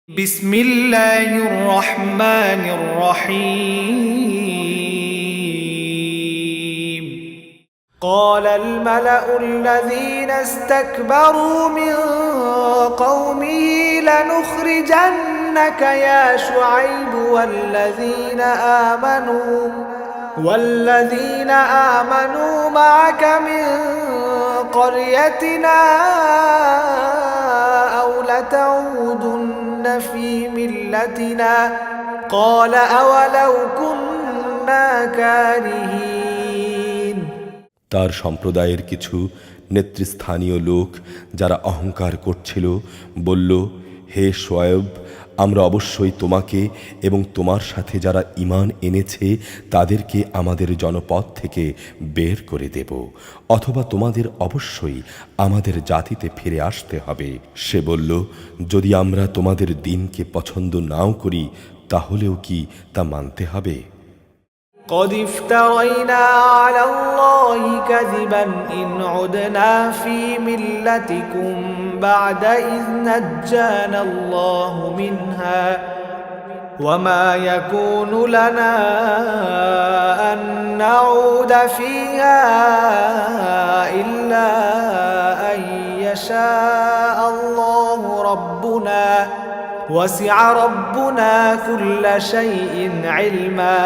بسم الله الرحمن الرحيم قال الملأ الذين استكبروا من قومه لنخرجنك يا شعيب والذين آمنوا معك من قريتنا أو لتعودن في ملتنا قال أولو كنا كارهين। তার সম্প্রদায়ের কিছু নেতৃস্থানীয় লোক যারা অহংকার করছিল বলল, হে শুআয়ব, আমরা অবশ্যই তোমাকে এবং তোমার সাথে যারা ঈমান এনেছে তাদেরকে আমাদের জনপদ থেকে বের করে দেব, অথবা তোমাদের অবশ্যই আমাদের জাতিতে ফিরে আসতে হবে। সে বলল, যদি আমরা তোমাদের দ্বীনকে পছন্দ নাও করি তাহলেও কি তা মানতে হবে? قد افترينا على الله كذبا إن عدنا في ملتكم بعد إذ نجانا الله منها وما يكون لنا أن نعود فيها إلا أن يشاء الله ربنا وسع ربنا كل شيء علما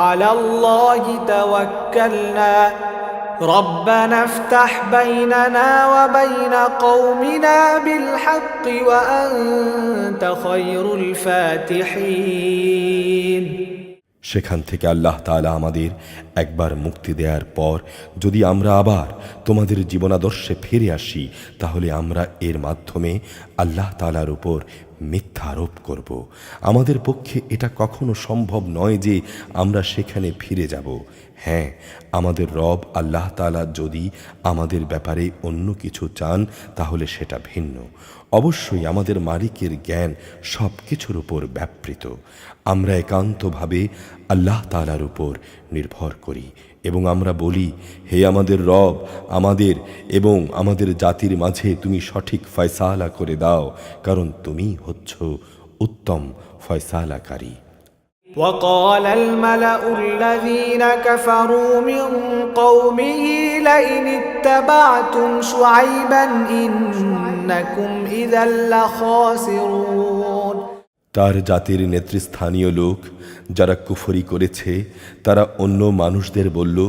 على الله توكلنا ربنا افتح بيننا وبين قومنا بالحق وأنت خير الفاتحين। সেখান থেকে আল্লাহ তাআলা আমাদের একবার মুক্তি দেওয়ার পর যদি আমরা আবার তোমাদের জীবনাদর্শে ফিরে আসি তাহলে আমরা এর মাধ্যমে আল্লাহ তাআলার উপর মিথ্যা আরোপ করব। আমাদের পক্ষে এটা কখনো সম্ভব নয় যে আমরা সেখানে ফিরে যাব। হ্যাঁ, আমাদের রব আল্লাহ তাআলা যদি আমাদের ব্যাপারে অন্য কিছু চান তাহলে সেটা ভিন্ন। অবশ্যই আমাদের মালিকের জ্ঞান সব কিছুর উপর ব্যাপৃত। আমরা একান্তভাবে আল্লাহ তাআলার উপর নির্ভর করি এবং আমরা বলি, হে আমাদের রব, আমাদের এবং আমাদের জাতির মাঝে তুমি সঠিক ফয়সালা করে দাও, কারণ তুমি হচ্ছ উত্তম ফয়সালাকারী। وقال الملأ الذين كفروا من قومه لئن اتبعتم شعيبا إنكم إذا لخاسرون। তার জাতির নেতৃস্থানীয় লোক যারা কুফরি করেছে তারা অন্য মানুষদের বলল,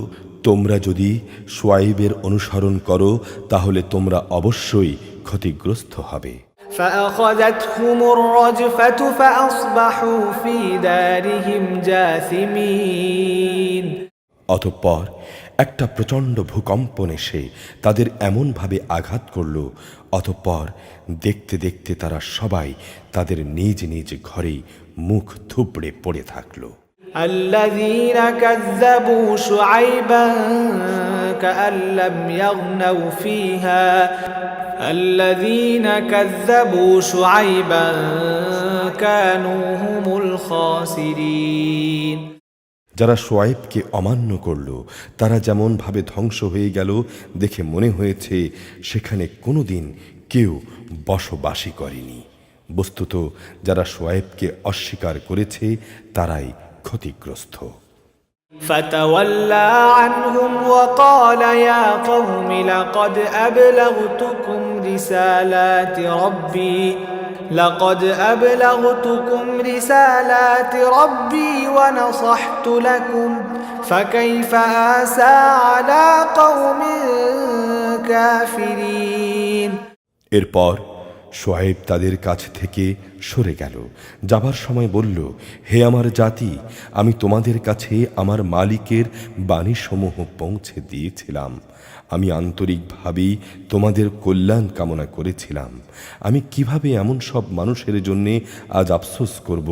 তোমরা যদি শুআয়বের অনুসরণ করো তাহলে তোমরা অবশ্যই ক্ষতিগ্রস্ত হবে। فأخذتهم الرجفة فأصبحوا في دارهم جاثمين। অতঃপর একটা প্রচণ্ড ভূকম্পন এসে তাদের এমনভাবে আঘাত করল, অতঃপর দেখতে দেখতে তারা সবাই তাদের নিজ নিজ ঘরে মুখ থুবড়ে পড়ে থাকল। الذين كذبوا شعيبا كأن لم يغنوا فيها الذين كذبوا شعيبا كانوا هم الخاسرين। যারা শুআয়বকে অমান্য করল তারা যেমন ভাবে ধ্বংস হয়ে গেল দেখে মনে হয়েছে সেখানে কোনোদিন কেউ বসবাসী করেনি। বস্তুত যারা শুআয়বকে অস্বীকার করেছে তারাই ক্ষতিগ্রস্ত। فتولى عنهم وقال يا قوم لقد أبلغتكم رسالات ربي ونصحت لكم فكيف آسى على قوم كافرين। এরপর শুআয়ব তাদের কাছ থেকে সরে গেল। যাবার সময় বলল, হে আমার জাতি, আমি তোমাদের কাছে আমার মালিকের বাণীসমূহ পৌঁছে দিয়েছিলাম। আমি আন্তরিকভাবেই তোমাদের কল্যাণ কামনা করেছিলাম। আমি কিভাবে এমন সব মানুষের জন্যে আজ আফসোস করব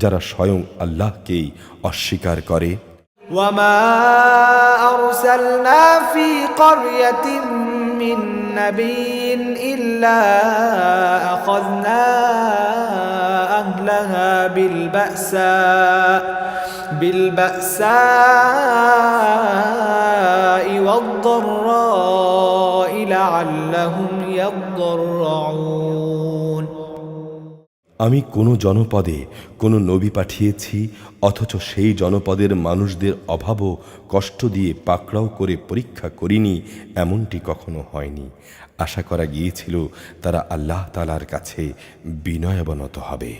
যারা স্বয়ং আল্লাহকেই অস্বীকার করে। وما أرسلنا في قرية من نبي إلا أخذنا أهلها بالبأساء والضراء لعلهم يضرعون। আমি কোনো জনপদে কোনো নবী পাঠিয়েছি, অথচ সেই জনপদের মানুষদের অভাবও কষ্ট দিয়ে পাকড়াও করে পরীক্ষা করিনি, এমনটি কখনো হয়নি। আশা করা গিয়েছিল তারা আল্লাহ তাআলার কাছে বিনয়াবনত হবে।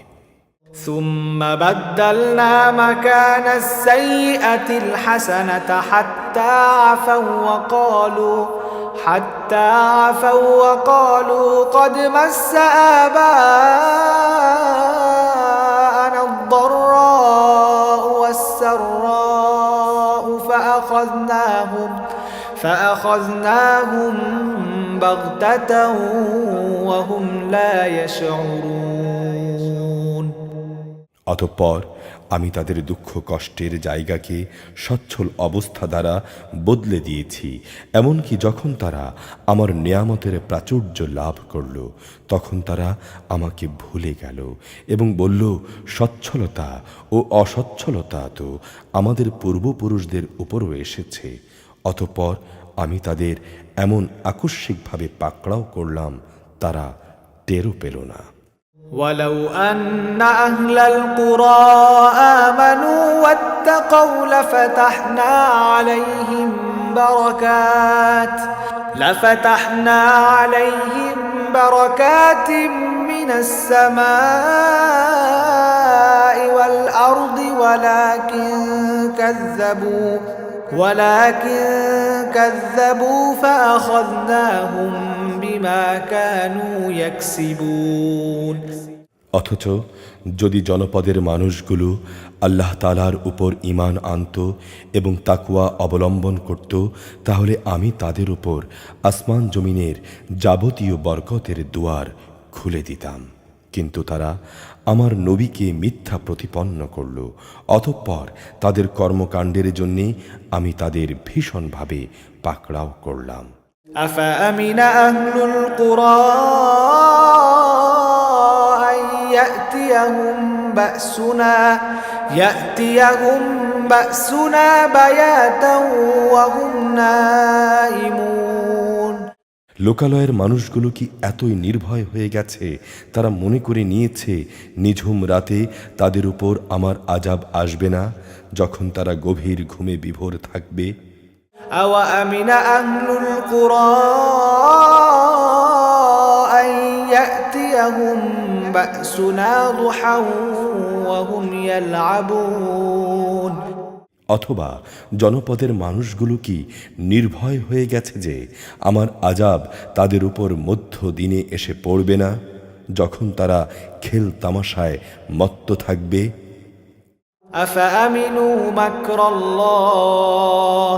ثم بدلنا مكان السيئة الحسنة حتى عفوا وقالوا قد مس آباءنا الضراء والسراء فأخذناهم بغتة وهم لا يشعرون। অতঃপর আমি তাদের দুঃখ কষ্টের জায়গাকে সচ্ছল অবস্থা দ্বারা বদলে দিয়েছি। এমনকি যখন তারা আমার নেয়ামতের প্রাচুর্য লাভ করল, তখন তারা আমাকে ভুলে গেল এবং বলল, সচ্ছলতা ও অসচ্ছলতা তো আমাদের পূর্বপুরুষদের উপরও এসেছে। অতঃপর আমি তাদের এমন আকস্মিকভাবে পাকড়াও করলাম, তারা টেরও পেল না। ولو أن أهل القرى آمنوا واتقوا لفتحنا عليهم بركات من السماء والأرض ولكن كذبوا فأخذناهم بما كانوا يكسبون। অথচ যদি জনপদের মানুষগুলো আল্লাহ তাআলার উপর ঈমান আনত এবং তাকওয়া অবলম্বন করত, তাহলে আমি তাদের উপর আসমান জমিনের যাবতীয় বরকতের দুয়ার খুলে দিতাম। কিন্তু তারা আমার নবীকে মিথ্যা প্রতিপন্ন করল। অতঃপর তাদের কর্মকাণ্ডের জন্য আমি তাদের ভীষণভাবে পাকড়াও করলাম। أفأمن أهل القرى أن يأتيهم بأسنا بياتا وهم نائمون। লোকালয়ের মানুষগুলো কি এতই নির্ভয় হয়ে গেছে, তারা মনে করে নিয়েছে নিঝুম রাতে তাদের উপর আমার আযাব আসবে না, যখন তারা গভীর ঘুমে বিভোর থাকবে। أوأمن أهل القرى أن يأتيهم بأسنا ضحى وهم يلعبون। অথবা জনপদের মানুষগুলো কি নির্ভয় হয়ে গেছে যে আমার আযাব তাদের উপর মধ্য দিনে এসে পড়বে না, যখন তারা খেল তামাশায় মত্ত থাকবে। أفأمنوا مكر الله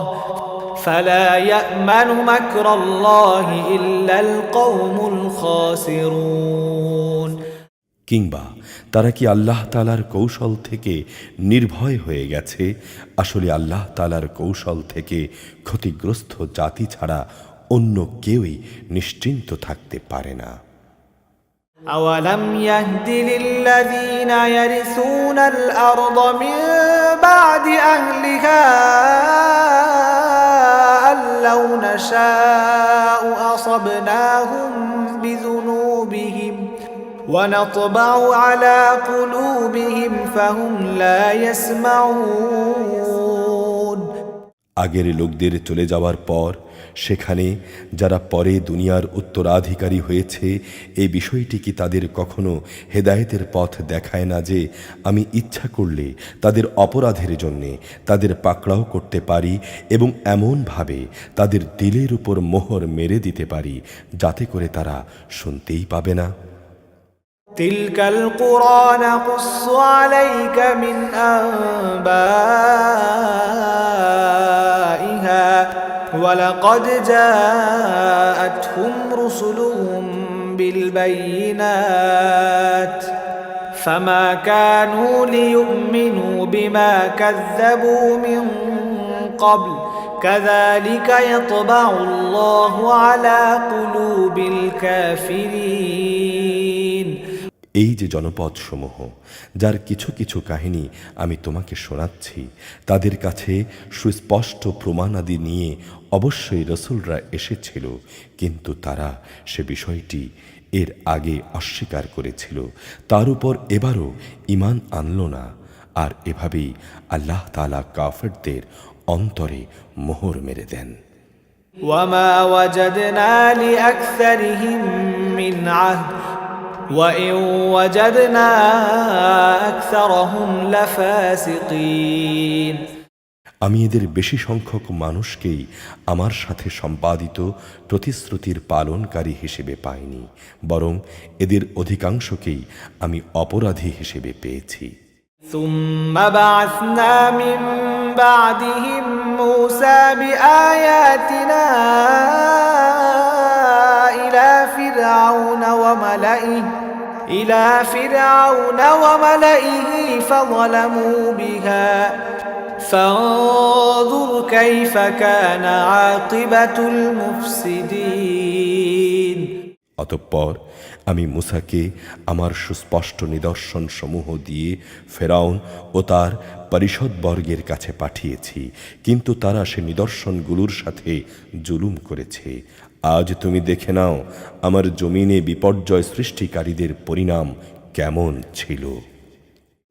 فلا يأمن مكر الله إلا القوم الخاسرون। কিংবা তারা কি আল্লাহ তাআলার কৌশল থেকে নির্ভয় হয়ে গেছে? আসলে আল্লাহ তাআলার কৌশল থেকে ক্ষতিগ্রস্ত জাতি ছাড়া অন্য কেউই নিশ্চিন্ত থাকতে পারে না। أولم يهد للذين يرثون الأرض من بعد أهلها أن لو نشاء أصبناهم بذنوبهم ونطبع على قلوبهم فهم لا يسمعون। আগের লোকদের চলে যাওয়ার পর সেখানে যারা পরে দুনিয়ার উত্তরাধিকারী হয়েছে, এই বিষয়টি কি তাদের কখনো হেদায়েতের পথ দেখায় না যে আমি ইচ্ছা করলে তাদের অপরাধের জন্যে তাদের পাকড়াও করতে পারি এবং এমনভাবে তাদের দিলের উপর মোহর মেরে দিতে পারি যাতে করে তারা শুনতেই পাবে না। تلك القرى نقص عليك من أنبائها ولقد جاءتهم رسلهم بالبينات فما كانوا ليؤمنوا بما كذبوا من قبل كذلك يطبع الله على قلوب الكافرين। এই যে জনপদ সমূহ যার কিছু কিছু কাহিনী আমি তোমাকে শোনাচ্ছি, তাদের কাছে সুস্পষ্ট প্রমাণাদি নিয়ে অবশ্যই রসুলরা এসেছিল, কিন্তু তারা সে বিষয়টি এর আগে অস্বীকার করেছিল, তার উপর এবারও ঈমান আনল না। আর এভাবেই আল্লাহ তাআলা কাফেরদের অন্তরে মোহর মেরে দেন। وما وجدنا لأكثرهم من عهد وإن وجدنا أكثرهم لفاسقين। আমি এদের বেশি সংখ্যক মানুষকেই আমার সাথে সম্পাদিত প্রতিশ্রুতির পালনকারী হিসেবে পাইনি, বরং এদের অধিকাংশকেই আমি অপরাধী হিসেবে পেয়েছি। ثم بعثنا من بعدهم موسى بآياتنا إلى فرعون وملئه فظلموا بها فانظر كيف كان عاقبة المفسدين। অতঃপর আমি মূসাকে আমার সুস্পষ্ট নিদর্শন সমূহ দিয়ে ফেরাউন ও তার পরিষদবর্গের কাছে পাঠিয়েছি, কিন্তু তারা সে নিদর্শনগুলোর সাথে জুলুম করেছে। আজ তুমি দেখে নাও আমার জমিনে বিপর্যয় সৃষ্টিকারীদের পরিণাম কেমন ছিল।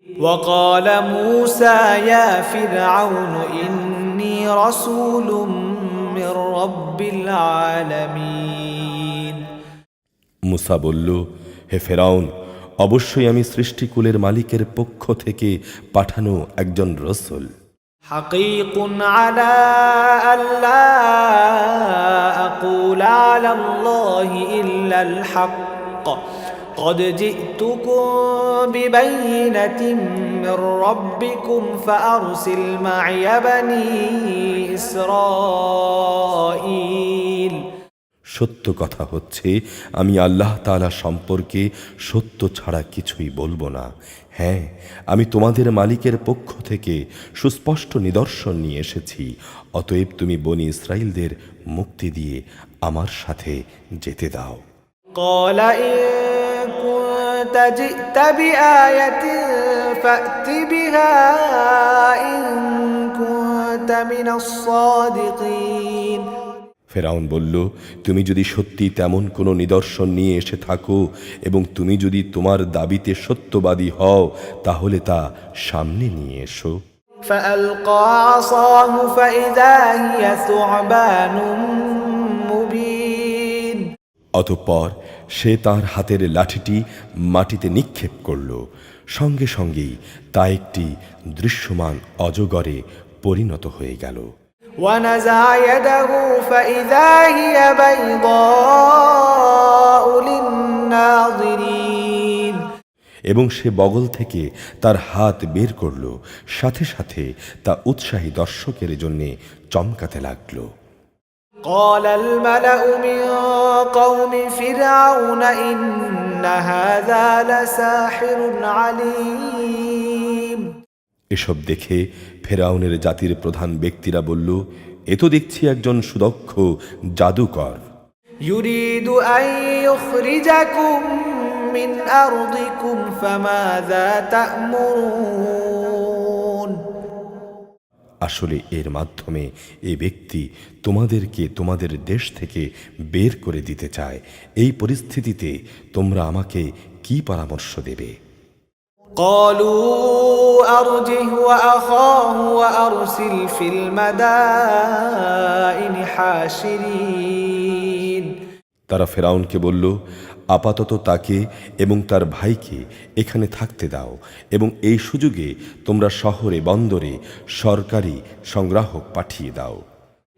وقال موسى يا فرعون إني رسول من رب العالمين। মূসা বলল, হে ফেরাউন, অবশ্যই আমি সৃষ্টিকুলের মালিকের পক্ষ থেকে পাঠানো একজন রসূল। حقيق على ألا أقول على الله إلا الحق قد جئتكم ببينة من ربكم فأرسل معي بني إسرائيل। সত্য কথা হচ্ছে, আমি আল্লাহ তাআলা সম্পর্কে সত্য ছাড়া কিছুই বলবো না। হ্যাঁ, আমি তোমাদের মালিকের পক্ষ থেকে সুস্পষ্ট নিদর্শন নিয়ে এসেছি। অতএব তুমি বনি ইসরাইলদের মুক্তি দিয়ে আমার সাথে যেতে দাও। قال إن كنت جئت بآية فأت بها إن كنت من الصادقين। ফেরাউন বলল, তুমি যদি সত্যি তেমন কোনো নিদর্শন নিয়ে এসে থাকো এবং তুমি যদি তোমার দাবিতে সত্যবাদী হও, তাহলে তা সামনে নিয়ে এসো। فألقى عصاه فإذا هي ثعبان مبين। অতঃপর সে তার হাতের লাঠিটি মাটিতে নিক্ষেপ করল, সঙ্গে সঙ্গেই তা একটি দৃশ্যমান অজগরে পরিণত হয়ে গেল। ونزع يده فإذا هي بيضاء للناظرين। এবং সে বগল থেকে তার হাত বের করল, সাথে সাথে তা উৎসাহী দর্শকের জন্য চমকাতে লাগল। قال الملأ من قوم فرعون إن هذا لساحر عليم। এসব দেখে ফেরাউনের জাতির প্রধান ব্যক্তিরা বলল, এ তো দেখছি একজন সুদক্ষ জাদুকর। يريد أن يخرجكم من أرضكم فماذا تأمرون। আসলে এর মাধ্যমে এই ব্যক্তি তোমাদেরকে তোমাদের দেশ থেকে বের করে দিতে চায়। এই পরিস্থিতিতে তোমরা আমাকে কি পরামর্শ দেবে? قالوا أرجه وأخاه وأرسل في المدائن حاشرين। তারা ফেরাউনকে বলল, আপাতত তাকে এবং তার ভাইকে এখানে থাকতে দাও এবং এই সুযোগে তোমরা শহরে বন্দরে সরকারি সংগ্রাহক পাঠিয়ে দাও।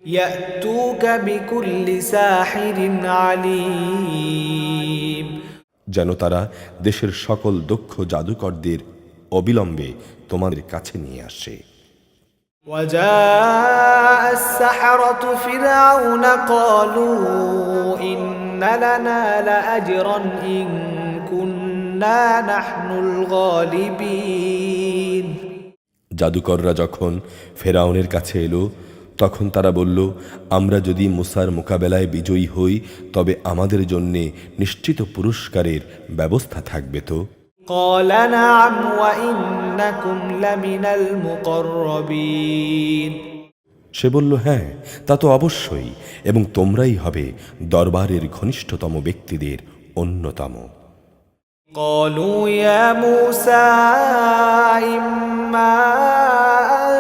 يأتوك بكل ساحر عليم। যেন তারা দেশের সকল দক্ষ জাদুকরদের অবিলম্বে তোমাদের কাছে নিয়ে আসে। وجاء السحرة فرعون قالوا إن لنا لأجرا إن كنا نحن الغالبين। জাদুকররা যখন ফেরাউনের কাছে এলো, তখন তারা বলল, আমরা যদি মুসার মোকাবেলায় বিজয়ী হই তবে আমাদের জন্যে নিশ্চিত পুরস্কারের ব্যবস্থা থাকবে তো? قال نعم وإنكم لمن المقربين। সে বলল, হ্যাঁ, তা তো অবশ্যই, এবং তোমরাই হবে দরবারের ঘনিষ্ঠতম ব্যক্তিদের অন্যতম। قالوا يا موسى إما أن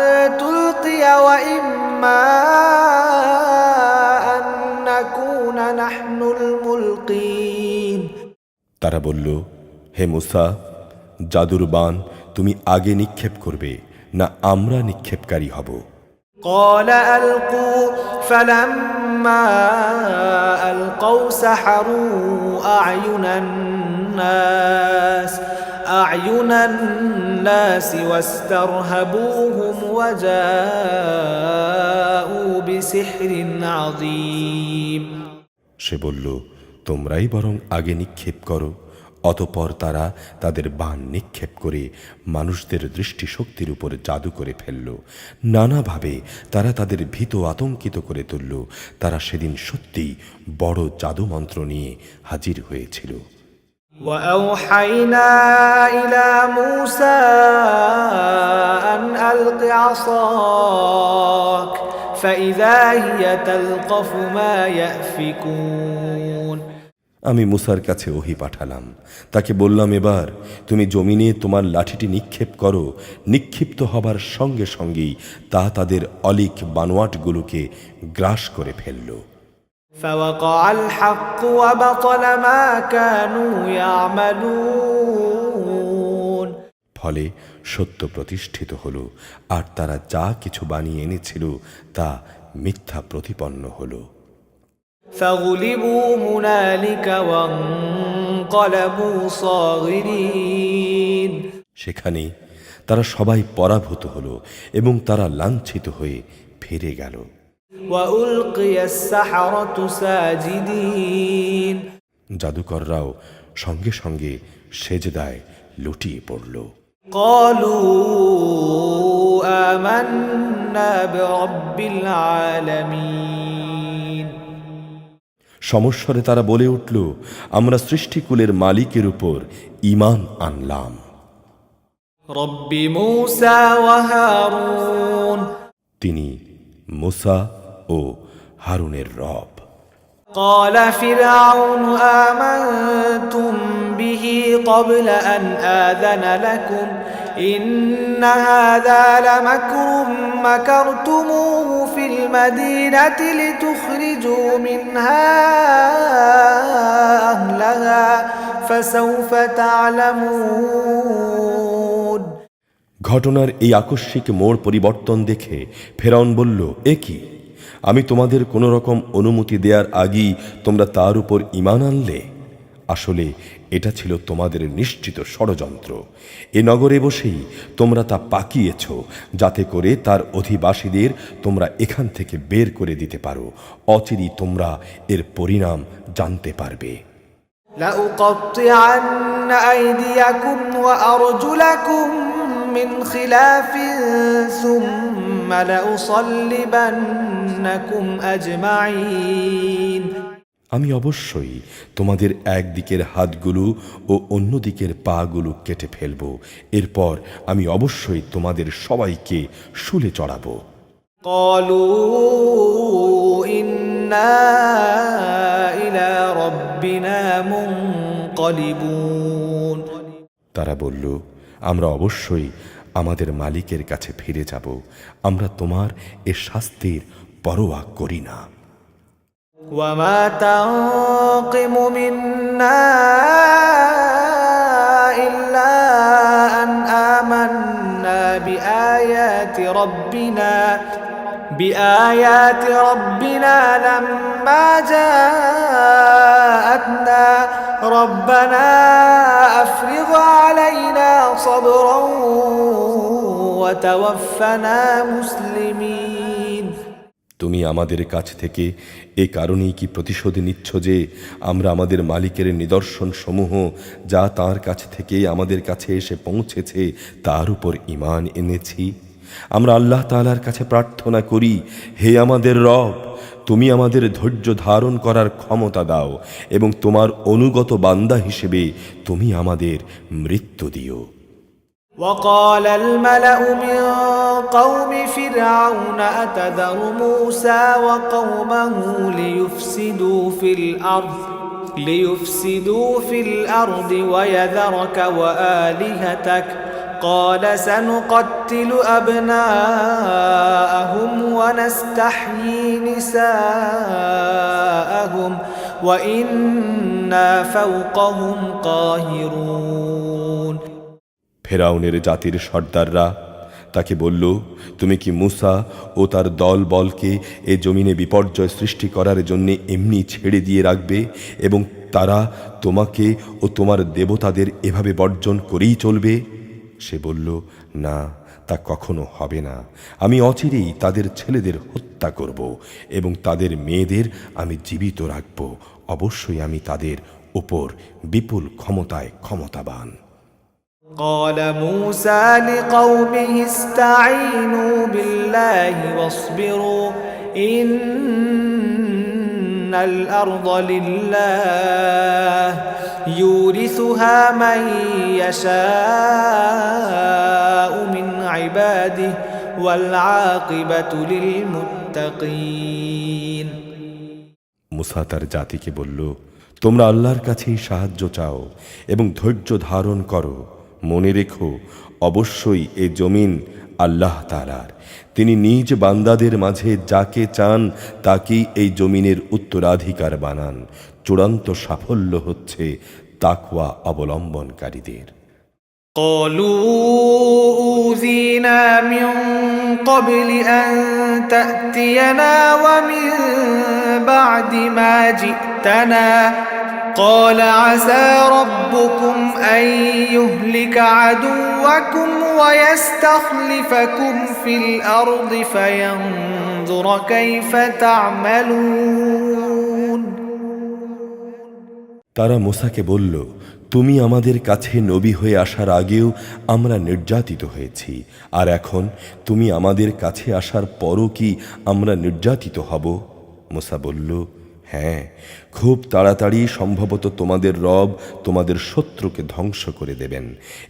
تلقي وإما أن نكون نحن الملقين তারা বলল, হে মুসা, জাদুর বান তুমি আগে নিক্ষেপ করবে না আমরা নিক্ষেপকারী হব? قال ألقوا فلما ألقوا سحروا أعين الناس واسترهبوهم وجاءوا بسحر عظيم সে বলল, তোমরাই বরং আগে নিক্ষেপ করো। অতঃপর তারা তাদের বাণ নিক্ষেপ করে মানুষদের দৃষ্টিশক্তির উপর জাদু করে ফেলল। নানাভাবে তারা তাদের ভীত আতঙ্কিত করে তুলল। তারা সেদিন সত্যিই বড় জাদুমন্ত্র নিয়ে হাজির হয়েছিল। وأوحينا إلى موسى أن ألق عصاك فإذا هي تلقف ما يأفكون আমি মুসার কাছে ওহী পাঠালাম, তাকে বললাম, এবার তুমি জমিনে তোমার লাঠিটি নিক্ষেপ করো। নিক্ষিপ্ত হবার সঙ্গে সঙ্গেই তা তাদের অলিক বানোয়াটগুলোকে গ্রাস করে ফেলল। فوقع الحق وبطل ما كانوا يعملون ফলে সত্য প্রতিষ্ঠিত হলো, আর তারা যা কিছু বানিয়ে এনেছিল তা মিথ্যা প্রতিপন্ন হলো। فغلبوا هنالك وانقلبوا صاغرين সেখানে তারা সবাই পরাভূত হলো এবং তারা লাঞ্ছিত হয়ে ফিরে গেল। وألقي السحرة ساجدين জাদুকররাও সঙ্গে সঙ্গে সেজদায় লুটিয়ে পড়ল। قالوا آمنا برب العالمين সমস্বরে তারা বলে উঠল, আমরা সৃষ্টিকুলের মালিকের উপর ঈমান আনলাম। رب موسى وهارون তিনি মুসা ও হারুনের রব। قال فرعون آمنتم به قبل أن آذن لكم إن هذا لمكر مكرتموه في المدينة لتخرجوا منها أهلها فسوف تعلمون ঘটনার এই আকস্মিক মোড় পরিবর্তন দেখে ফেরাউন বলল, এ কি, আমি তোমাদের কোনো রকম অনুমতি দেওয়ার আগেই তোমরা তার উপর ঈমান আনলে? আসলে এটা ছিল তোমাদের নিশ্চিত ষড়যন্ত্র। এ নগরে বসেই তোমরা তা পাকিয়েছ, যাতে করে তার অধিবাসীদের তোমরা এখান থেকে বের করে দিতে পারো। অচিরেই তোমরা এর পরিণাম জানতে পারবে। لأقطعن أيديكم وأرجلكم من خلاف ثم لأصلبنكم أجمعين আমি অবশ্যই তোমাদের একদিকের হাতগুলো ও অন্য দিকের পাগুলো কেটে ফেলব। এরপর আমি অবশ্যই তোমাদের সবাইকে শুলে চড়াবো। قالوا إنا إلى ربنا منقلبون তারা বলল, আমরা অবশ্যই আমাদের মালিকের কাছে ফিরে যাব। আমরা তোমার এ শাস্তির পরোয়া করি না। وما تنقم منا إلا أن آمنا بآيات ربنا لما جاءتنا ربنا أفرغ علينا صبرا وتوفنا مسلمين তুমি আমাদের কাছ থেকে এ কারণেই কি প্রতিশোধ নিচ্ছ যে আমরা আমাদের মালিকের নিদর্শন সমূহ যা তার কাছ থেকে আমাদের কাছে এসে পৌঁছেছে তার উপর ঈমান এনেছি? আমরা আল্লাহ তাআলার কাছে প্রার্থনা করি, হে আমাদের রব, তুমি আমাদের ধৈর্য ধারণ করার ক্ষমতা দাও এবং তোমার অনুগত বান্দা হিসেবে তুমি আমাদের মৃত্যু দিও। وقال الملأ من قوم فرعون أتذر موسى وقومه ليفسدوا في الأرض ليفسدوا في الأرض ويذرك وآلهتك قال سنقتل أبناءهم ونستحيي نساءهم وإنا فوقهم قاهرون ফেরাউনের জাতির সর্দাররা তাকে বলল, তুমি কি মুসা ও তার দল বলকে এ জমিনে বিপর্যয় সৃষ্টি করার জন্য এমনি ছেড়ে দিয়ে রাখবে এবং তারা তোমাকে ও তোমার দেবতাদের এভাবে বর্জন করেই চলবে? সে বলল, না, তা কখনো হবে না। আমি অচিরেই তাদের ছেলেদের হত্যা করব এবং তাদের মেয়েদের আমি জীবিত রাখব। অবশ্যই আমি তাদের উপর বিপুল ক্ষমতায় ক্ষমতাবান। قال موسى لقومه استعينوا بالله واصبروا إن الأرض لله يورثها من يشاء من عباده والعاقبة للمتقين মুসা তার জাতিকে বলল, তোমরা আল্লাহর কাছেই সাহায্য চাও এবং ধৈর্য ধারণ করো। মনে রেখো, অবশ্যই এ জমিন আল্লাহ তাআলার। তিনি নিজ বান্দাদের মাঝে যাকে চান তাকেই এই জমিনের উত্তরাধিকার বানান। চূড়ান্ত সাফল্য হচ্ছে তাকওয়া অবলম্বনকারীদের। قالوا أوذينا من قبل أن تأتينا ومن بعد ما جئتنا قال عسى ربكم أن يهلك عدوكم ويستخلفكم في الأرض فينظر كيف تعملون তারা মুসাকে বলল, তুমি আমাদের কাছে নবী হয়ে আসার আগেও আমরা নির্যাতিত হয়েছি, আর এখন তুমি আমাদের কাছে আসার পরও কি আমরা নির্যাতিত হব? মুসা বলল, হ্যাঁ, খুব তাড়াতাড়ি সম্ভবত তোমাদের রব তোমাদের শত্রুকে ধ্বংস করে দেবেন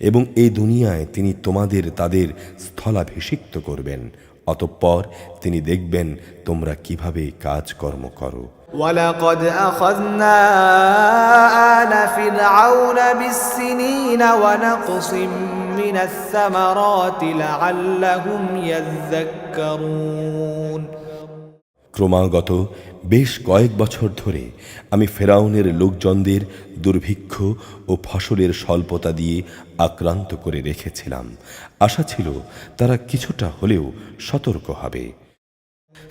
এবং এই দুনিয়ায় তিনি তোমাদের তাদের স্থলাভিষিক্ত করবেন। অতঃপর তিনি দেখবেন তোমরা কিভাবে কাজকর্ম করো। ولقد أخذنا آل فرعون بالسنين ونقص من الثمرات لعلهم يذكرون ক্রমাগত বেশ কয়েক বছর ধরে আমি ফেরাউনের লোকজনদের দুর্ভিক্ষ ও ফসলের স্বল্পতা দিয়ে আক্রান্ত করে রেখেছিলাম। আশা ছিল তারা কিছুটা হলেও সতর্ক হবে।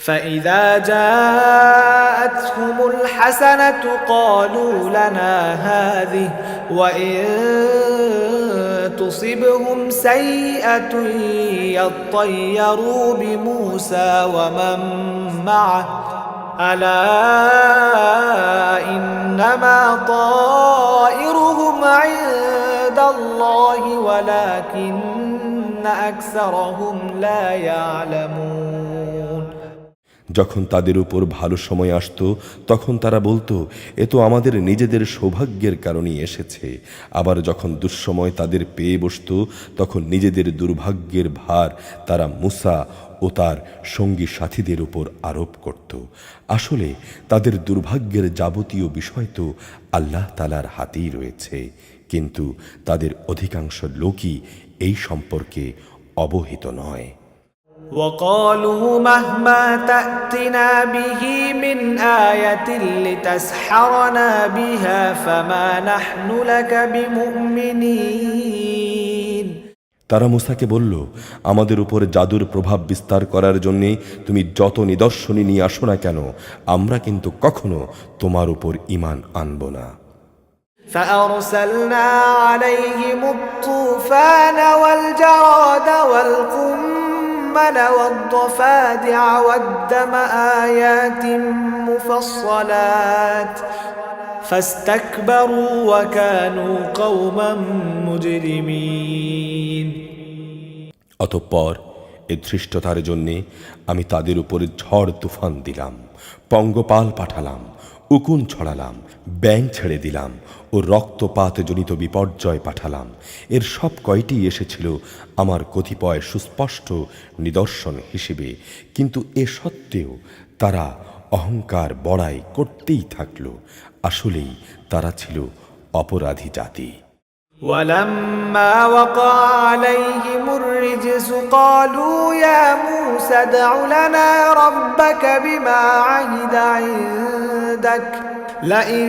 فإذا جاءتهم الحسنة قالوا لنا هذه وإن تصبهم سيئة يطيروا بموسى ومن معه ألا إنما طائرهم عند الله ولكن أكثرهم لا يعلمون যখন তাদের উপর ভালো সময় আসত তখন তারা বলতো, এ তো আমাদের নিজেদের সৌভাগ্যের কারণেই এসেছে। আবার যখন দুঃসময় তাদের পেয়ে বসত তখন নিজেদের দুর্ভাগ্যের ভার তারা মুসা ও তার সঙ্গী সাথীদের উপর আরোপ করত। আসলে তাদের দুর্ভাগ্যের যাবতীয় বিষয় তো আল্লাহ তাআলার হাতেই রয়েছে, কিন্তু তাদের অধিকাংশ লোকই এই সম্পর্কে অবহিত নয়। وقالوا مهما تأتنا به من آية لتسحرنا بها فما نحن لك بمؤمنين তারা মুসাকে বলল, আমাদের উপর জাদুর প্রভাব বিস্তার করার জন্যে তুমি যত নিদর্শনী নিয়ে আসো না কেন, আমরা কিন্তু কখনো তোমার উপর ঈমান আনব না। فأرسلنا عليهم الطوفان والجراد والقمل والضفادع والدم آيات مفصلات فاستكبروا وكانوا قوما مجرمين অতঃপর এ ধৃষ্টতার জন্যে আমি তাদের উপরে ঝড় তুফান দিলাম, পঙ্গপাল পাঠালাম, উকুন ছড়ালাম, ব্যাঙ ছেড়ে দিলাম ও রক্তপাতজনিত বিপর্যয় পাঠালাম। এর সব কয়টি এসেছিল আমার কতিপয় সুস্পষ্ট নিদর্শন হিসেবে, কিন্তু এ সত্ত্বেও তারা অহংকার বড়াই করতেই থাকল। আসলেই তারা ছিল অপরাধী জাতি। ولما وقع عليهم الرجس قالوا يا موسى ادع لنا ربك بما عهد عندك لئن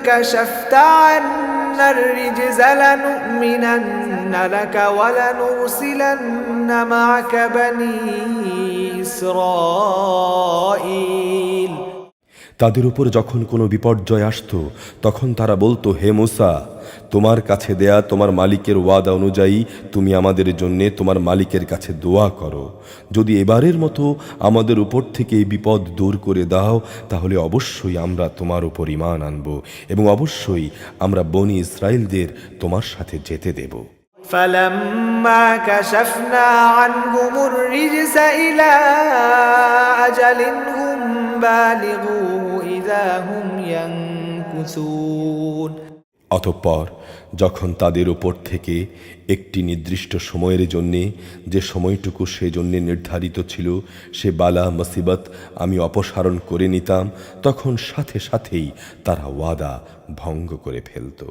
كشفت عنا الرجز لنؤمنن لك ولنرسلن معك بني إسرائيل। তাদের উপর যখন কোনো বিপর্যয় আসতো তখন তারা বলতো, হে মূসা, তোমার কাছে দেয়া তোমার মালিকের ওয়াদা অনুযায়ী তুমি আমাদের জন্যে তোমার মালিকের কাছে দোয়া করো। যদি এবারের মতো আমাদের উপর থেকে এই বিপদ দূর করে দাও তাহলে অবশ্যই আমরা তোমার উপর ঈমান আনব এবং অবশ্যই আমরা বনি ইসরাইলদের তোমার সাথে যেতে দেব। فلما كشفنا عنهم الرجس إلى أجل هم بالغوه إذا هم ينكثون। অতঃপর যখন তাদের উপর থেকে একটি নির্দিষ্ট সময়ের জন্যে, যে সময়টুকু সেজন্যে নির্ধারিত ছিল, সে বালা মুসিবত আমি অপসারণ করে নিতাম, তখন সাথে সাথেই তারা ওয়াদা ভঙ্গ করে ফেলত।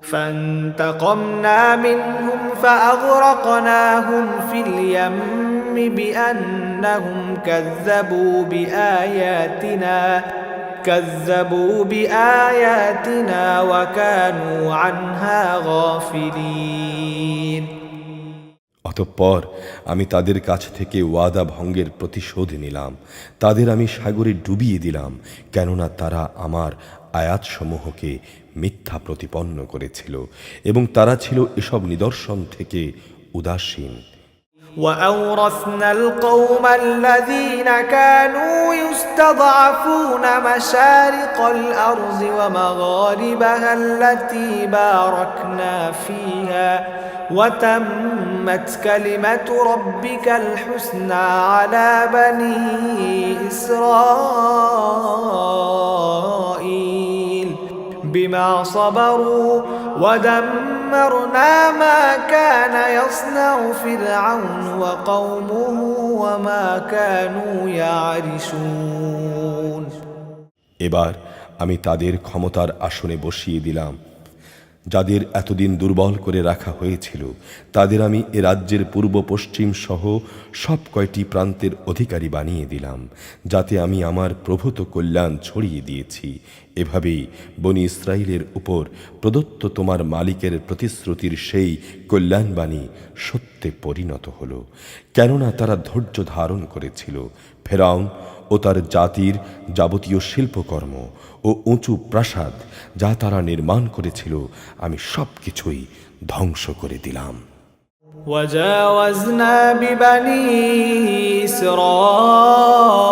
فانتقمنا منهم فأغرقناهم في اليم بأنهم كذبوا بآياتنا وكانوا عنها غافلين। অতঃপর আমি তাদের কাছ থেকে ওয়াদা ভঙ্গের প্রতিশোধ নিলাম, তাদের আমি সাগরে ডুবিয়ে দিলাম, কেননা তারা আমার আয়াতসমূহকে মিথ্যা প্রতিপন্ন করেছিল এবং তারা ছিল এসব নিদর্শন থেকে উদাসীন। وأورثنا القوم الذين كانوا يستضعفون مشارق الأرض ومغاربها التي باركنا فيها وتمت كلمة ربك الحسنى على بني إسرائيل بما صبروا ودمرنا ما كان يصنع فرعون وقومه وما كانوا يعرشون। এবার আমি তাদের ক্ষমতার আসনে বসিয়ে দিলাম যাদের এতদিন দুর্বল করে রাখা হয়েছিল, তাদের আমি এ রাজ্যের পূর্ব পশ্চিম সহ সব কয়টি প্রান্তের অধিকারী বানিয়ে দিলাম, যাতে আমি আমার প্রভূত কল্যাণ ছড়িয়ে দিয়েছি। এভাবেই বনি ইসরাইলের উপর প্রদত্ত তোমার মালিকের প্রতিশ্রুতির সেই কল্যাণবাণী সত্যে পরিণত হল, কেননা তারা ধৈর্য ধারণ করেছিল। ফেরাউন ও তার জাতির যাবতীয় শিল্পকর্ম ও উঁচু প্রাসাদ যা তারা নির্মাণ করেছিল আমি সব কিছুই ধ্বংস করে দিলাম। وجاوزنا ببني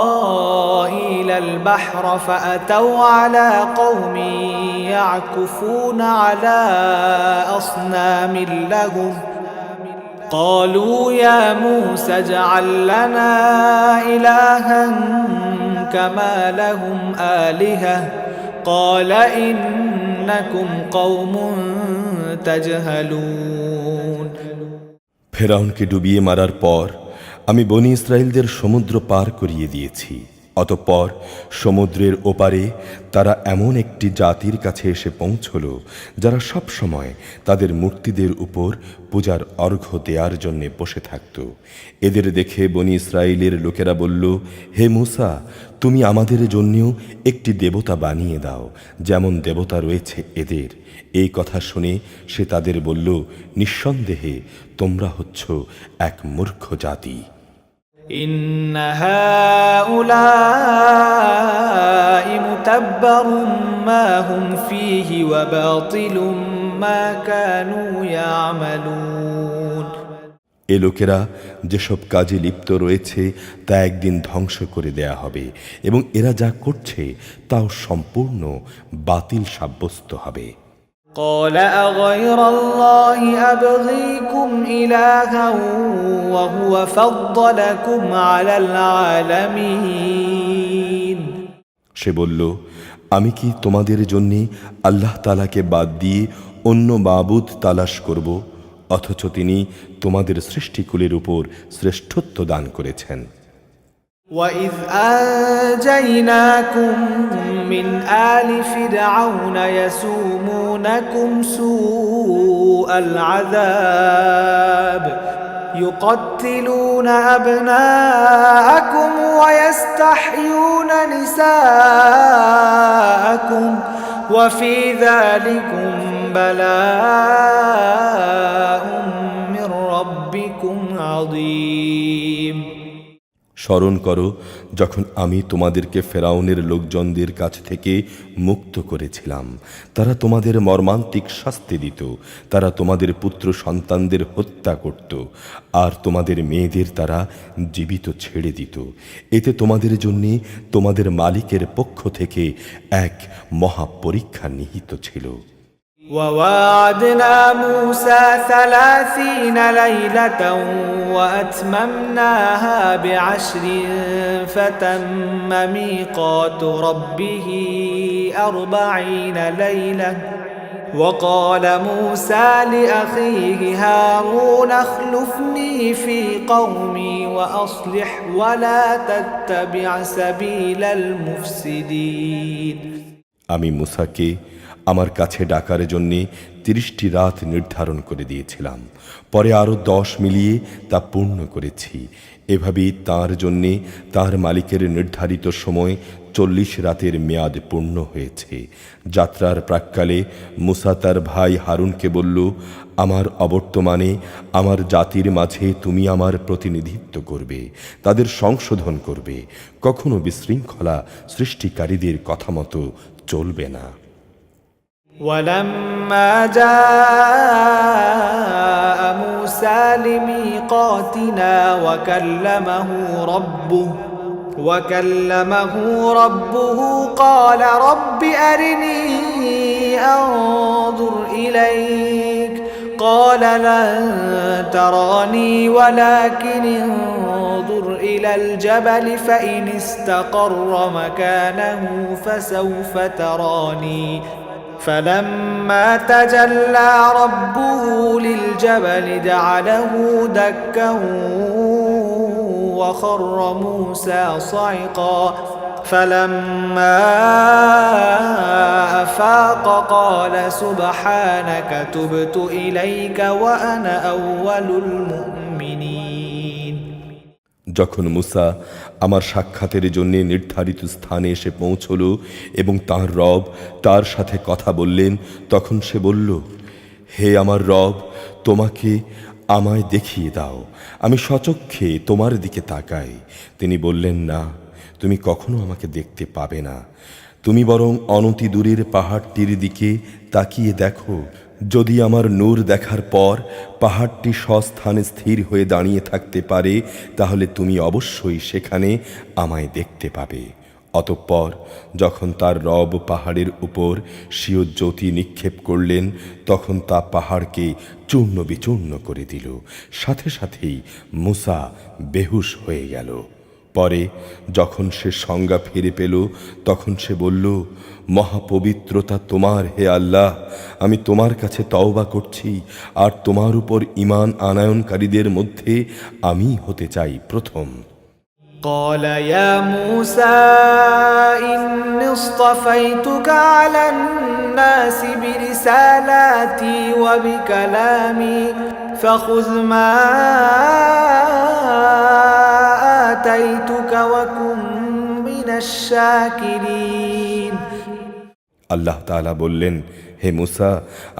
إسرائيل البحر فأتوا على قوم يعكفون على أصنام لهم قالوا يا موسى اجعل لنا إلها كما لهم آلهة قال إنكم قوم تجهلون। ফেরাউনকে ডুবিয়ে মারার পর আমি বনি ইসরাইলদের সমুদ্র পার করিয়ে দিয়েছি। অতঃপর সমুদ্রের ওপারে তারা এমন একটি জাতির কাছে এসে পৌঁছল যারা সব সময় তাদের মূর্তিদের উপর পূজার অর্ঘ্য দেওয়ার জন্য বসে থাকত। এদের দেখে বনি ইসরাইলের লোকেরা বলল, হে মূসা, তুমি আমাদের জন্যও একটি দেবতা বানিয়ে দাও যেমন দেবতা রয়েছে এদের। এই কথা শুনে সে তাদের বলল, নিঃসন্দেহে তোমরা হচ্ছ এক মূর্খ জাতি। إن هؤلاء متبر ما هم فيه وباطل ما كانوا يعملون। এ লোকেরা যেসব কাজে লিপ্ত রয়েছে তা একদিন ধ্বংস করে দেয়া হবে এবং এরা যা করছে তাও সম্পূর্ণ বাতিল সাব্যস্ত হবে। قال أغير الله أبغيكم إلها وهو فضلكم على العالمين। সে বলল, আমি কি তোমাদের জন্যে আল্লাহ তাআলাকে বাদ দিয়ে অন্য মাবুদ তালাশ করব, অথচ তিনি তোমাদের সৃষ্টিকুলের উপর শ্রেষ্ঠত্ব দান করেছেন। وإذ أنجيناكم من آل فرعون يسومونكم سوء العذاب يقتلون أبناءكم ويستحيون نساءكم وفي ذلكم بلاء من ربكم عظيم স্মরণ করো যখন আমি তোমাদেরকে ফেরাউনের লোকজনদের কাছ থেকে মুক্ত করেছিলাম। তারা তোমাদের মর্মান্তিক শাস্তি দিত, তারা তোমাদের পুত্র সন্তানদের হত্যা করত, আর তোমাদের মেয়েদের তারা জীবিত ছেড়ে দিত। এতে তোমাদের জন্য তোমাদের মালিকের পক্ষ থেকে এক মহাপরীক্ষা নিহিত ছিল। وواعدنا موسى 30 ليلة وأتممناها ب10 فتم ميقات ربه 40 ليلة وقال موسى لأخيه هارون اخلفني في قومي وأصلح ولا تتبع سبيل المفسدين আমি মুসাকে আমার কাছে ডাকার জন্যে 30টি রাত নির্ধারণ করে দিয়েছিলাম, পরে আরও 10 মিলিয়ে তা পূর্ণ করেছি। এভাবেই তাঁর জন্যে তার মালিকের নির্ধারিত সময় 40 রাতের মেয়াদ পূর্ণ হয়েছে। যাত্রার প্রাক্কালে মুসা তার ভাই হারুনকে বলল, আমার অবর্তমানে আমার জাতির মাঝে তুমি আমার প্রতিনিধিত্ব করবে, তাদের সংশোধন করবে, কখনো বিশৃঙ্খলা সৃষ্টিকারীদের কথা মতো চলবে না। ولما جاء موسى لميقاتنا وكلمه ربه قال رب أرني أنظر إليك قال لن تراني ولكن انظر إلى الجبل فإن استقر مكانه فسوف تراني فلما تجلى ربه للجبل جعله دكا وخر موسى صعقا فلما أفاق قال سبحانك تبت إليك وأنا أول المؤمنين যখন মুসা আমার সাক্ষাতের জন্য নির্ধারিত স্থানে এসে পৌঁছল এবং তাঁর রব তার সাথে কথা বললেন, তখন সে বলল, হে আমার রব, তোমাকে আমায় দেখিয়ে দাও, আমি সচক্ষে তোমার দিকে তাকাই। তিনি বললেন, না, তুমি কখনো আমাকে দেখতে পাবে না। তুমি বরং অনতি দূরের পাহাড়টির দিকে তাকিয়ে দেখো, যদি আমার নূর দেখার পর পাহাড়টি স্বস্থানে স্থির হয়ে দাঁড়িয়ে থাকতে পারে, তাহলে তুমি অবশ্যই সেখানে আমায় দেখতে পাবে। অতঃপর যখন তার রব পাহাড়ের উপর স্বীয় জ্যোতি নিক্ষেপ করলেন, তখন তা পাহাড়কে চূর্ণ বিচূর্ণ করে দিল। সাথে সাথেই মুসা বেহুশ হয়ে গেল। পরে যখন সে সংজ্ঞা ফিরে পেল, তখন সে বলল, মহাপবিত্রতা তোমার, হে আল্লাহ, আমি তোমার কাছে তওবা করছি, আর তোমার উপর ঈমান আনয়নকারীদের মধ্যে আমি হতে চাই প্রথম। قال يا موسى إني اصطفيتك على الناس برسالاتي وبكلامي فخذ ما آتيتك وكن من الشاكرين আল্লাহ তাআলা বললেন, হে মুসা,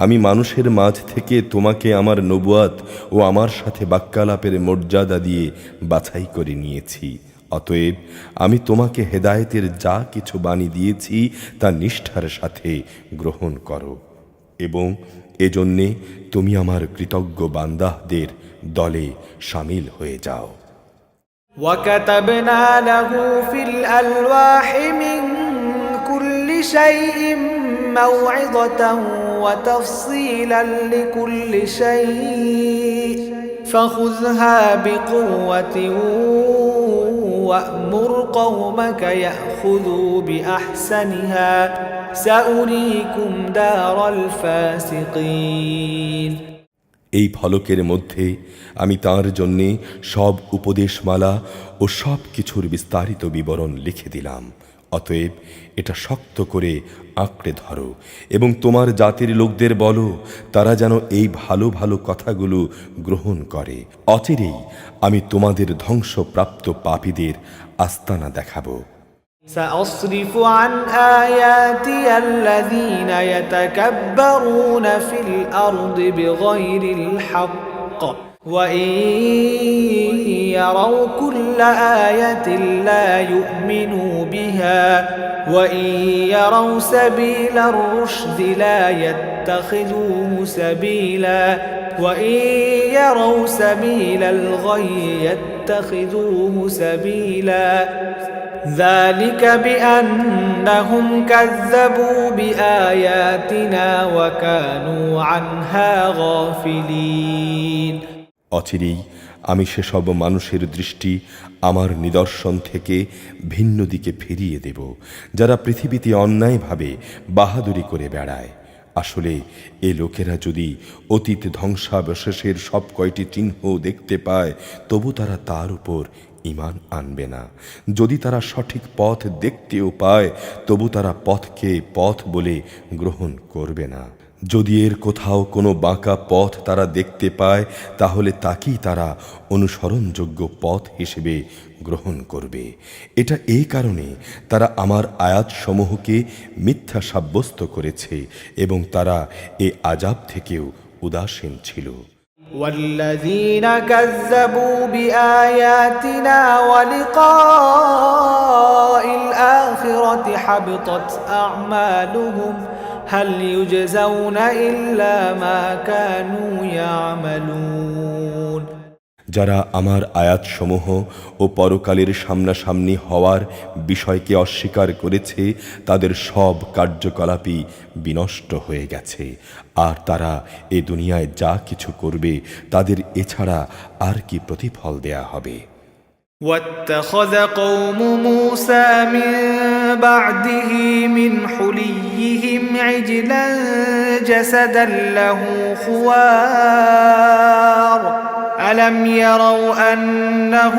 আমি মানুষের মাঝ থেকে তোমাকে আমার নবুয়াত ও আমার সাথে বাক্যালাপের মর্যাদা দিয়ে বাছাই করে নিয়েছি। অতএব আমি তোমাকে হেদায়েতের যা কিছু বাণী দিয়েছি তা নিষ্ঠার সাথে গ্রহণ করো, এবং এজন্যে তুমি আমার কৃতজ্ঞ বান্দাদের দলে শামিল হয়ে যাও। وكتبنا له في الألواح من كل شيء موعظة وتفصيلا لكل شيء فخذها بقوة وأمر قومك يأخذوا بأحسنها سأريكم دار الفاسقين এই ফলকের মধ্যে আমি তাঁর জন্যে সব উপদেশমালা ও সব কিছুর বিস্তারিত বিবরণ লিখে দিলাম। অতএব এটা শক্ত করে আঁকড়ে ধরো এবং তোমার জাতির লোকদের বলো তারা যেন এই ভালো ভালো কথাগুলো গ্রহণ করে। অচিরেই আমি তোমাদের ধ্বংসপ্রাপ্ত পাপীদের আস্তানা দেখাবো। سأصرف عن آياتي الذين يتكبرون في الأرض بغير الحق وإن يروا كل آية لا يؤمنوا بها وإن يروا سبيل الرشد لا يتخذوه سبيلا وإن يروا سبيل الغي يتخذوه سبيلا ذلك بأنهم كذبوا بآياتنا وكانوا عنها غافلين অচিরেই আমি সেসব মানুষের দৃষ্টি আমার নিদর্শন থেকে ভিন্ন দিকে ফিরিয়ে দেব যারা পৃথিবীতে অন্যায়ভাবে বাহাদুরি করে বেড়ায়। আসলে এ লোকেরা যদি অতীত ধ্বংসাবশেষের সব কয়টি চিহ্ন দেখতে পায় তবু তারা তার উপর ঈমান আনবে না। যদি তারা সঠিক পথ দেখতেও পায় তবু তারা পথকে পথ বলে গ্রহণ করবে না। যদি এর কোথাও কোনো বাঁকা পথ তারা দেখতে পায় তাহলে তাকেই তারা অনুসরণযোগ্য পথ হিসেবে গ্রহণ করবে। এটা এই কারণে তারা আমার আয়াতসমূহকে মিথ্যা সাব্যস্ত করেছে এবং তারা এ আযাব থেকেও উদাসীন ছিল। والذين كذبوا بآياتنا ولقاء الآخرة حبطت أعمالهم هل يجزون إلا ما كانوا يعملون যারা আমার আয়াতসমূহ ও পরকালের সামনাসামনি হওয়ার বিষয়কে অস্বীকার করেছে তাদের সব কার্যকলাপই বিনষ্ট হয়ে গেছে, আর তারা এ দুনিয়ায় যা কিছু করবে তাদের এছাড়া আর কি প্রতিফল দেয়া হবে। واتخذ قوم موسى من بعده من حليهم عجلا جسدا له خوار ألم يروا أنه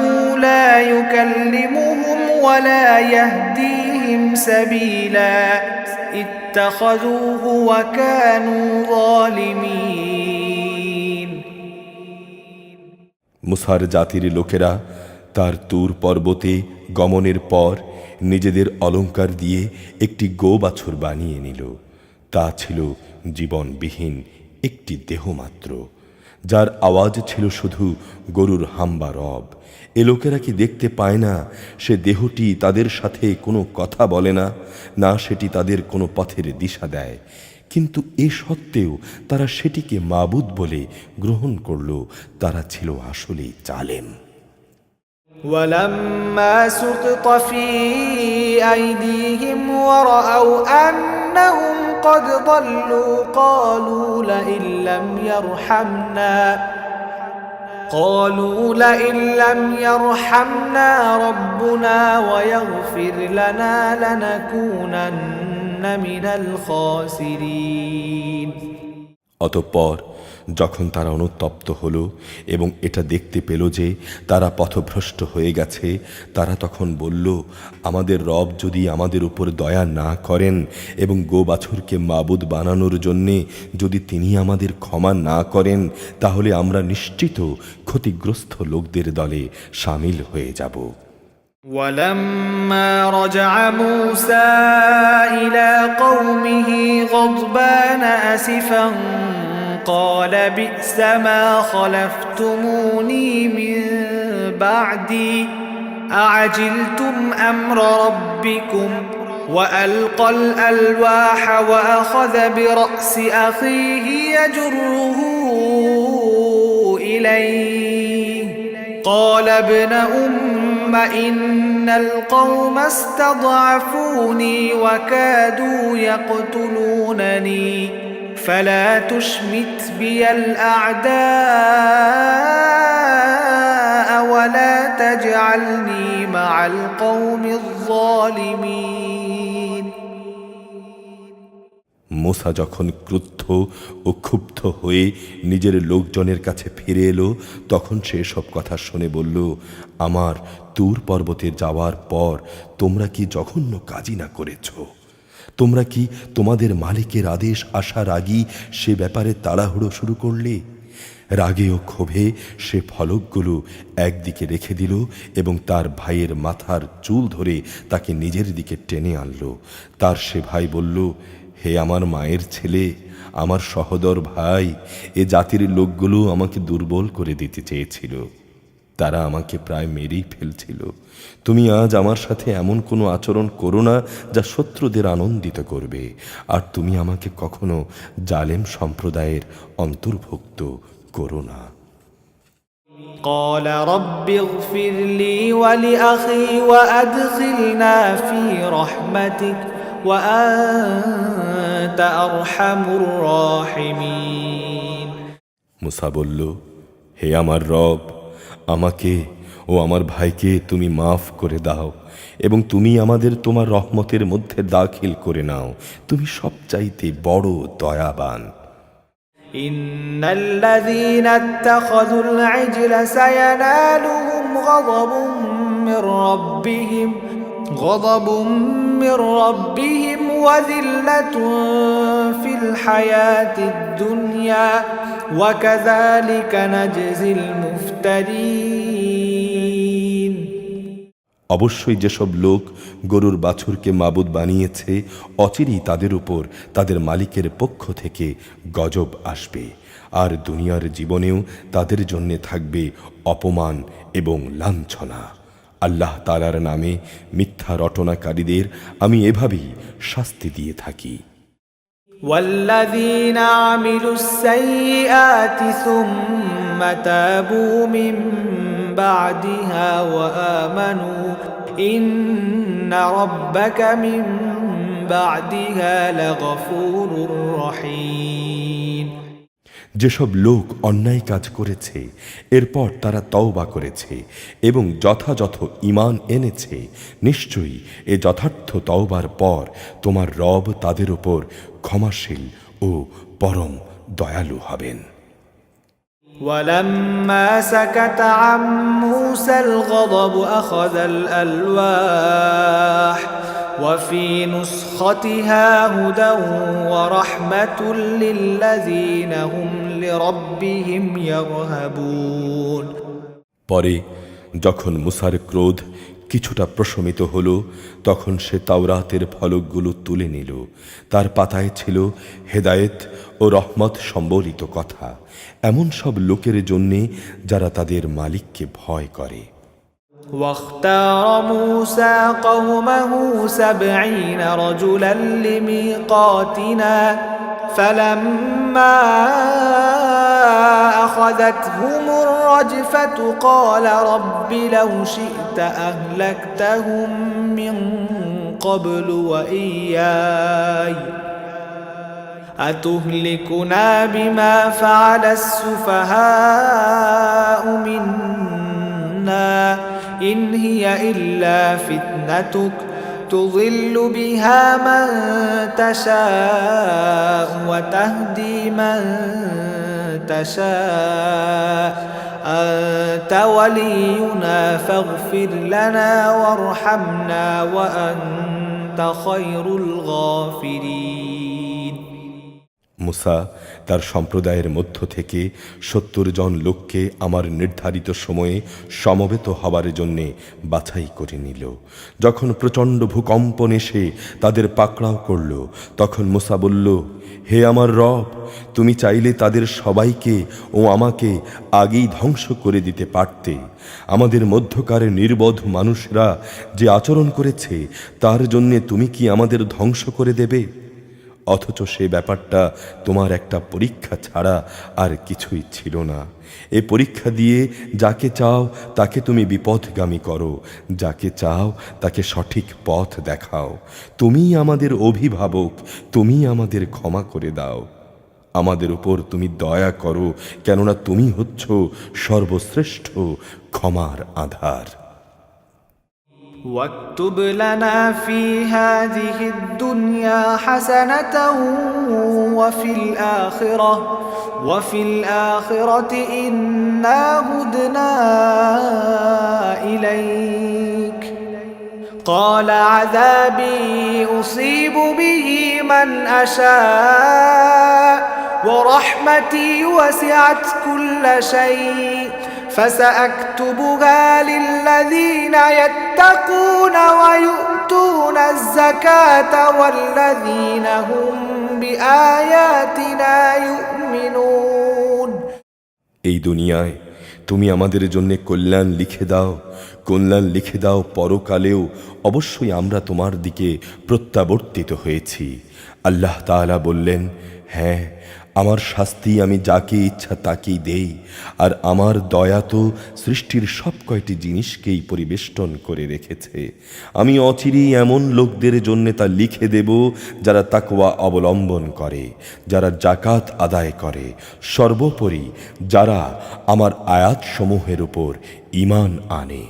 لا يكلمهم ولا يهديهم سبيلا اتخذوه وكانوا ظالمين মুসার জাতির লোকেরা তার তুর পর্বতে গমনের পর নিজেদের অলংকার দিয়ে একটি গোবাছুর বানিয়ে নিল। তা ছিল জীবনবিহীন একটি দেহ মাত্র, যার আওয়াজ ছিল শুধু গরুর হাম্বা রব। এ লোকেরা কি দেখতে পায় না সে দেহটি তাদের সাথে কোনো কথা বলে না, না সেটি তাদের কোনো পথের দিশা দেয়? কিন্তু এ সত্ত্বেও তারা সেটিকে মাবুদ বলে গ্রহণ করল। তারা ছিল আসলেই জালেম। ولما سقط في أيديهم ورأوا أنهم قد ضلوا قالوا لئن لم يرحمنا ربنا ويغفر لنا لنكونن من الخاسرين অতঃপর যখন তারা অনুতপ্ত হলো এবং এটা দেখতে পেল যে তারা পথভ্রষ্ট হয়ে গেছে, তারা তখন বলল, আমাদের রব যদি আমাদের উপর দয়া না করেন এবং গোবাছুরকে মাবুদ বানানোর জন্যে যদি তিনি আমাদের ক্ষমা না করেন তাহলে আমরা নিশ্চিত ক্ষতিগ্রস্ত লোকদের দলে শামিল হয়ে যাব। ولما رجع موسى إلى قومه غضبان أسفا قال بئس ما خلفتموني من بعدي أعجلتم أمر ربكم وألقى الألواح وأخذ برأس أخيه يجره إليه قال ابن إن القوم استضعفوني وكادوا يقتلونني فلا تشمت بي الأعداء ولا تجعلني مع القوم الظالمين মুসা যখন ক্রুদ্ধ ও ক্ষুব্ধ হয়ে নিজের লোকজনের কাছে ফিরে এলো, তখন সে সব কথা শুনে বলল, আমার তুর পর্বতে যাওয়ার পর তোমরা কি জঘন্য কাজই না করেছ? তোমরা কি তোমাদের মালিকের আদেশ আসার আগেই সে ব্যাপারে তাড়াহুড়ো শুরু করলে? রাগে ও ক্ষোভে সে ফলকগুলো একদিকে রেখে দিল এবং তার ভাইয়ের মাথার চুল ধরে তাকে নিজের দিকে টেনে আনল। তার সে ভাই বলল, হে আমার মায়ের ছেলে, আমার সহোদর ভাই, এ জাতির লোকগুলো আমাকে দুর্বল করে দিতে চেয়েছিল। তারা আমাকে প্রায় মেরেই ফেলছিল। তুমি আজ আমার সাথে এমন কোনো আচরণ করো না যা শত্রুদের আনন্দিত করবে, আর তুমি আমাকে কখনো জালেম সম্প্রদায়ের অন্তর্ভুক্ত করো না। قال رب اغفر لي ولأخي وأدخلنا في رحمتك وأنت أرحم الراحمين। মুসা বলল, হে আমার রব, আমাকে ও আমার ভাইকে তুমি মাফ করে দাও এবং তুমি আমাদের তোমার রহমতের মধ্যে দাখিল করে নাও। তুমি সবচাইতে বড় দয়াবান। إن الذين اتخذوا العجل سينالهم غضب من ربهم وذلة في الحياة الدنيا وكذلك نجزي المفترين। অবশ্যই যেসব লোক গরুর বাছুরকে মাবুদ বানিয়েছে, অচিরেই তাদের উপর তাদের মালিকের পক্ষ থেকে গজব আসবে, আর দুনিয়ার জীবনেও তাদের জন্য থাকবে অপমান এবং লাঞ্ছনা। আল্লাহ তাআলার নামে মিথ্যা রটনাকারীদের আমি এভাবেই শাস্তি দিয়ে থাকি। والذين عملوا السيئات ثم تابوا من بعدها وآمنوا إن ربك من بعدها لغفور رحيم। যেসব লোক অন্যায় কাজ করেছে, এরপর তারা তওবা করেছে এবং যথাযথ ঈমান এনেছে, নিশ্চয়ই এ যথার্থ তওবার পর তোমার রব তাদের উপর ক্ষমাশীল ও পরম দয়ালু হবেন। ولما سكت عن موسى الغضب أخذ الألواح وفي نسختها هدى ورحمة للذين هم لربهم يرهبون। পরে যখন মুসার ক্রোধ কিছুটা প্রশমিত হল, তখন সে তাওরাতের ফলকগুলো তুলে নিল। তার পাতায় ছিল হেদায়েত ও রহমত সম্বলিত কথা, এমন সব লোকের জন্যে যারা তাদের মালিককে ভয় করে। واختار موسى قومه 70 رجلا لميقاتنا فلما أخذتهم الرجفة قال رب لو شئت أهلكتهم من قبل وإياي أتهلكنا بما فعل السفهاء منا إن هي إلا فتنتك تضل بها من تشاء وتهدي من تشاء أنت ولينا فاغفر لنا وارحمنا وأنت خير الغافرين। মুসা তার সম্প্রদায়ের মধ্য থেকে 70 জন লোককে আমার নির্ধারিত সময়ে সমবেত হবার জন্যে বাছাই করে নিল। যখন প্রচণ্ড ভূকম্পন এসে তাদের পাকড়াও করল, তখন মুসা বলল, হে আমার রব, তুমি চাইলে তাদের সবাইকে ও আমাকে আগেই ধ্বংস করে দিতে পারতে। আমাদের মধ্যকার নির্বোধ মানুষরা যে আচরণ করেছে, তার জন্যে তুমি কি আমাদের ধ্বংস করে দেবে? অথচ সে ব্যাপারটা তোমার একটা পরীক্ষা ছাড়া আর কিছুই ছিল না। এ পরীক্ষা দিয়ে যাকে চাও তাকে তুমি বিপথগামী করো, যাকে চাও তাকে সঠিক পথ দেখাও। তুমিই আমাদের অভিভাবক, তুমিই আমাদের ক্ষমা করে দাও। আমাদের উপর তুমি দয়া করো, কেননা তুমি হচ্ছ সর্বশ্রেষ্ঠ ক্ষমার আধার। واكتب لنا في هذه الدنيا حسنة وفي الآخرة إنا هدنا إليك قال عذابي أصيب به من أشاء ورحمتي وسعت كل شيء فسأكتبها للذين يتقون ويؤتون الزكاة والذين هم بآياتنا يؤمنون এই দুনিয়ায় তুমি আমাদের জন্য কল্যাণ লিখে দাও পরকালেও অবশ্যই আমরা তোমার দিকে প্রত্যাবর্তিত হয়েছি। আল্লাহ তাআলা বললেন, হ্যাঁ, আমার শাস্তি আমি যাকে ইচ্ছা তাকেই দেই, আর আমার দয়া তো সৃষ্টির সব কয়টি জিনিসকেই পরিবেষ্টন করে রেখেছে। আমি অচিরেই এমন লোকদের জন্য তা লিখে দেব যারা তাকওয়া অবলম্বন করে, যারা জাকাত আদায় করে, সর্বোপরি যারা আমার আয়াতসমূহের উপর ঈমান আনে।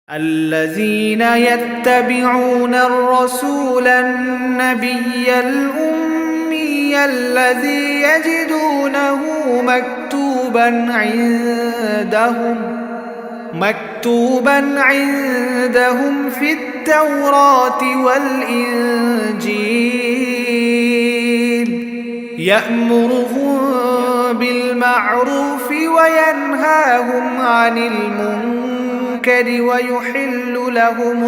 الذين يتبعون الرسول النبي الأمي الذي يجدونه مكتوبا عندهم في التوراة والإنجيل يأمرهم بالمعروف وينهاهم عن المنكر ويحل لهم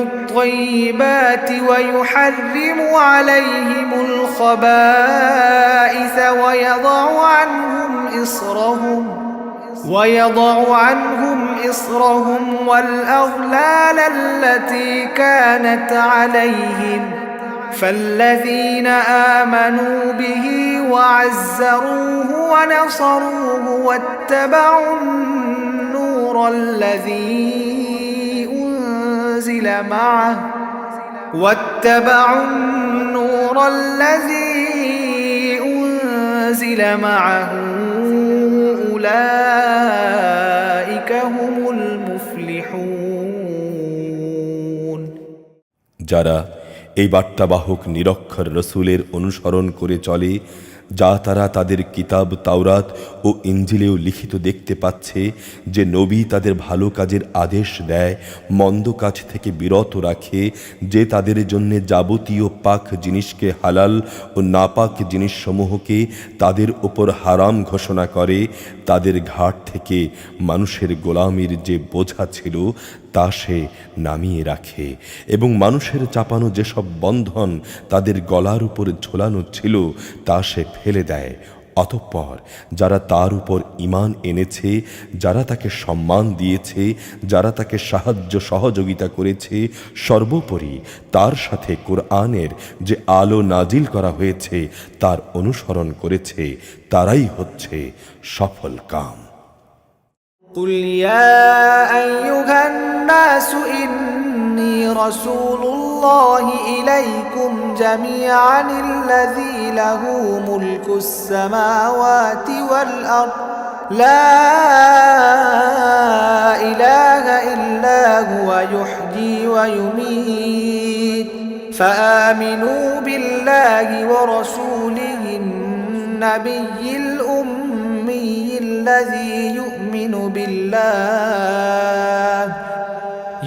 الطيبات ويحرم عليهم الخبائث ويضع عنهم إصرهم والأغلال التي كانت عليهم فالذين آمنوا به وعزروه ونصروه واتبعوا النور الذي أنزل معه أولئك هم المفلحون যারা এই বার্তাবাহক নিরক্ষর রসুলের অনুসরণ করে চলে, যা তারা তাদের কিতাব তাওরাত ও ইঞ্জিলেও লিখিত দেখতে পাচ্ছে, যে নবী তাদের ভালো কাজের আদেশ দেয়, মন্দ কাজ থেকে বিরত রাখে, যে তাদের জন্য যাবতীয় পাক জিনিসকে হালাল ও নাপাক জিনিসসমূহকে তাদের ওপর হারাম ঘোষণা করে, তাদের ঘাট থেকে মানুষের গোলামির যে বোঝা ছিল তা সে নামিয়ে রাখে, এবং মানুষের চাপানো যেসব বন্ধন তাদের গলার উপর ঝোলানো ছিল তা সে ফেলে দেয়। অতঃপর যারা তার উপর ঈমান এনেছে, যারা তাকে সম্মান দিয়েছে, যারা তাকে সাহায্য সহযোগিতা করেছে, সর্বোপরি তার সাথে কোরআনের যে আলো নাজিল করা হয়েছে তার অনুসরণ করেছে, তারাই হচ্ছে সফল কাম। قل يا أيها الناس إني رسول الله إليكم جميعا الذي له ملك السماوات والأرض لا إله إلا هو يحيي ويميت فآمنوا بالله ورسوله النبي الأمي الذي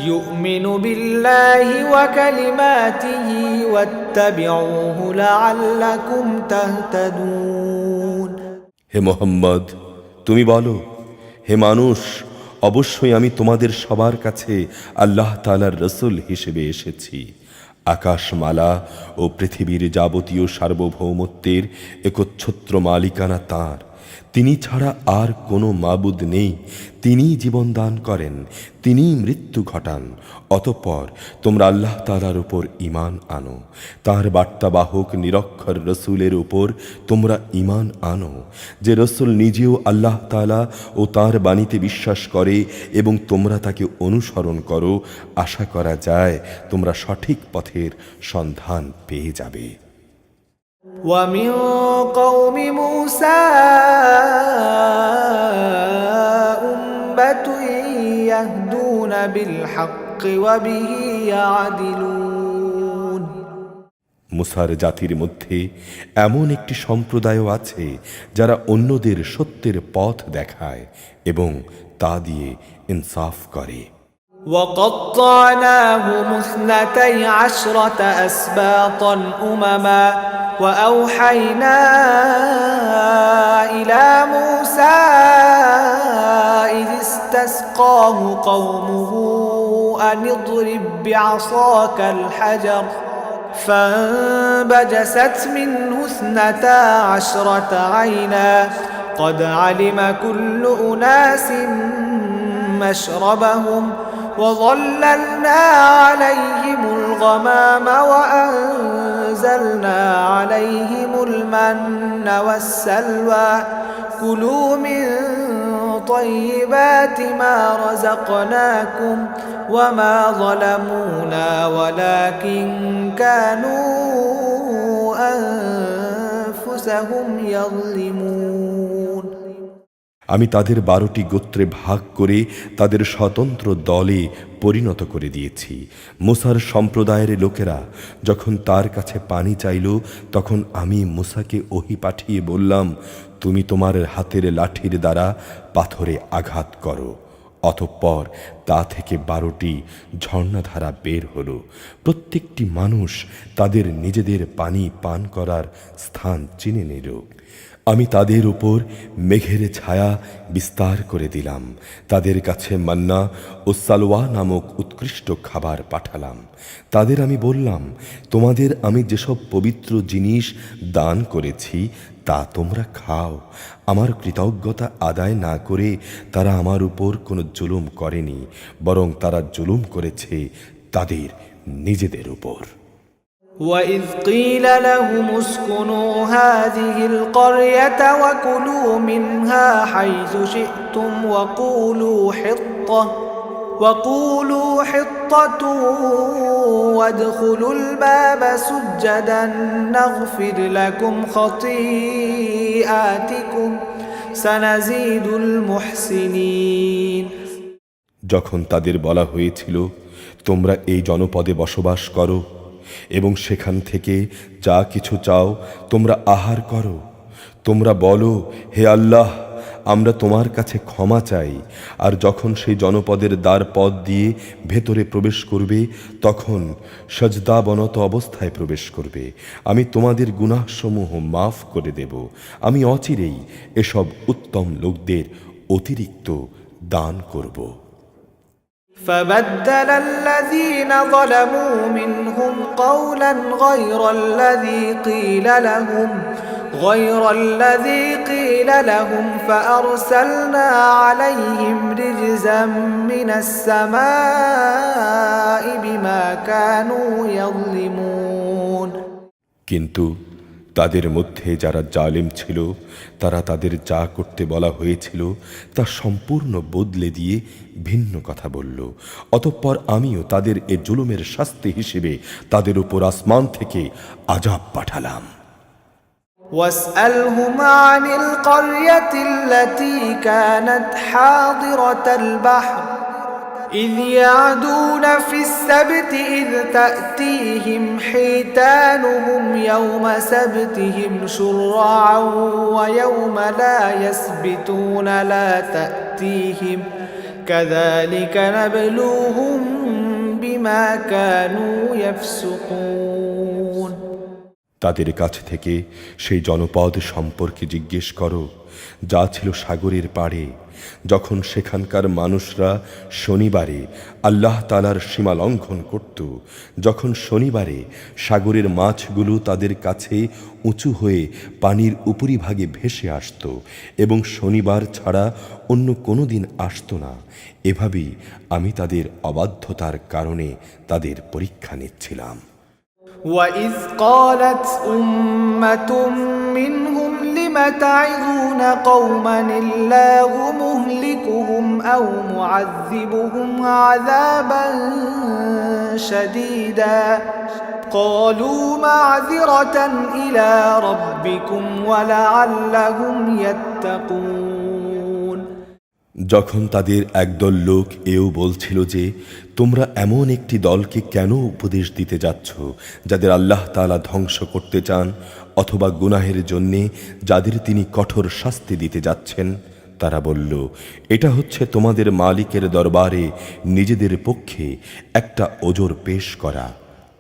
يؤمن بالله وكلماته واتبعوه لعلكم تهتدون হে মুহাম্মদ, তুমি বলো, হে মানুষ, অবশ্যই আমি তোমাদের সবার কাছে আল্লাহ তাআলার রসূল হিসেবে এসেছি। আকাশমালা ও পৃথিবীর যাবতীয় সার্বভৌমত্বের একচ্ছত্র মালিকানা তাঁর। তিনি ছাড়া আর কোনো মাবুদ নেই। তিনিই জীবন দান করেন, তিনিই মৃত্যু ঘটান। অতঃপর তোমরা আল্লাহ তাআলার উপর ঈমান আনো, তাঁর বার্তাবাহক নিরক্ষর রসুলের উপর তোমরা ঈমান আনো, যে রসুল নিজেও আল্লাহ তাআলা ও তাঁর বাণীতে বিশ্বাস করে, এবং তোমরা তাকে অনুসরণ করো। আশা করা যায় তোমরা সঠিক পথের সন্ধান পেয়ে যাবে। ومن قوم موسى يهدون بالحق وبه يعدلون মুসার জাতির মধ্যে এমন একটি সম্প্রদায়ও আছে যারা অন্যদের সত্যের পথ দেখায় এবং তা দিয়ে ইনসাফ করে। وقطعناهم 12 أسباطا أمما وأوحينا إلى موسى إذ استسقاه قومه أن اضرب بعصاك الحجر فانبجست منه 12 عينا قد علم كل أناس مشربهم وظللنا عليهم الغمام وأنزلنا عليهم المن والسلوى كلوا من طيبات ما رزقناكم وما ظلمونا ولكن كانوا أنفسهم يظلمون আমি তাদের 12টি গোত্রে ভাগ করে তাদের স্বতন্ত্র দলে পরিণত করে দিয়েছি। মুসার সম্প্রদায়ের লোকেরা যখন তার কাছে পানি চাইল, তখন আমি মুসাকে ওহী পাঠিয়ে বললাম, তুমি তোমার হাতের লাঠির দ্বারা পাথরে আঘাত করো। অতঃপর তা থেকে 12টি ঝর্ণাধারা বের হলো। প্রত্যেকটি মানুষ তাদের নিজেদের পানি পান করার স্থান চিনে নিল। আমি তাদের উপর মেঘের ছায়া বিস্তার করে দিলাম। তাদের কাছে মান্না ও সালওয়া নামক উৎকৃষ্ট খাবার পাঠালাম। তাদের আমি বললাম, তোমাদের আমি যেসব পবিত্র জিনিস দান করেছি তা তোমরা খাও। আমার কৃতজ্ঞতা আদায় না করে তারা আমার উপর কোনো জুলুম করেনি, বরং তারা জুলুম করেছে তাদের নিজেদের উপর। وَإِذْ قِيلَ لَهُمُ اسْكُنُوا هَٰذِهِ الْقَرْيَةَ وَكُلُوا مِنْهَا حَيْثُ شِئْتُمْ وَقُولُوا حِطَّةٌ وَادْخُلُوا الْبَابَ سُجَّدًا نَغْفِرْ لَكُمْ خَطِيئَاتِكُمْ سَنَزِيدُ الْمُحْسِنِينَ যখন তাদের বলা হয়েছিল, তোমরা এই জনপদে বসবাস করো এবং সেখান থেকে যা কিছু চাও তোমরা আহার করো, তোমরা বলো, হে আল্লাহ, আমরা তোমার কাছে ক্ষমা চাই। আর যখন সেই জনপদের দ্বার পথ দিয়ে ভেতরে প্রবেশ করবে, তখন সজদাবনত অবস্থায় প্রবেশ করবে। আমি তোমাদের গুনাহসমূহ মাফ করে দেব। আমি অচিরেই এসব উত্তম লোকদের অতিরিক্ত দান করব। فبدل الذين ظلموا منهم قولا غير الذي قيل لهم فأرسلنا عليهم رجزا من السماء بما كانوا يظلمون কিন্তু তাদের মধ্যে যারা জালিম ছিল, তারা তাদের যা করতে বলা হয়েছিল তা সম্পূর্ণ বদলে দিয়ে ভিন্ন কথা বলল। অতঃপর আমিও তাদের এ জুলুমের শাস্তি হিসেবে তাদের উপর আসমান থেকে আযাব পাঠালাম। واسألهم عن القرية التي كانت حاضرة البحر إذ يعدون في السبت إذ تأتيهم حيتانهم يوم سبتهم شرعا ويوم لا يسبتون لا تأتيهم كذلك نبلوهم بما كانوا يفسقون তাদের কাছ থেকে সেই জনপদ সম্পর্কে জিজ্ঞেস করো, যা ছিল সাগরের পাড়ে, যখন সেখানকার মানুষরা শনিবারে আল্লাহ তাআলার সীমা লঙ্ঘন করত, যখন শনিবারে সাগরের মাছগুলো তাদের কাছে উঁচু হয়ে পানির উপরিভাগে ভেসে আসত এবং শনিবার ছাড়া অন্য কোনো দিন আসত না। এভাবেই আমি তাদের অবাধ্যতার কারণে তাদের পরীক্ষা নিচ্ছিলাম। وَإِذْ قَالَتْ أُمَّةٌ مِّنْهُمْ لِمَ تَعِظُونَ قَوْمًا اللَّهُ مُهْلِكُهُمْ أَوْ مُعَذِّبُهُمْ عَذَابًا شَدِيدًا قَالُوا مَعْذِرَةً إِلَى رَبِّكُمْ وَلَعَلَّهُمْ يَتَّقُونَ যখন তাদের একদল লোক এও বলছিল যে, তোমরা এমন একটি দলকে কেন উপদেশ দিতে যাচ্ছ যাদের আল্লাহ তাআলা ধ্বংস করতে চান, অথবা গুনাহের জন্যে যাদের তিনি কঠোর শাস্তি দিতে যাচ্ছেন, তারা বলল, এটা হচ্ছে তোমাদের মালিকের দরবারে নিজেদের পক্ষে একটা ওজর পেশ করা।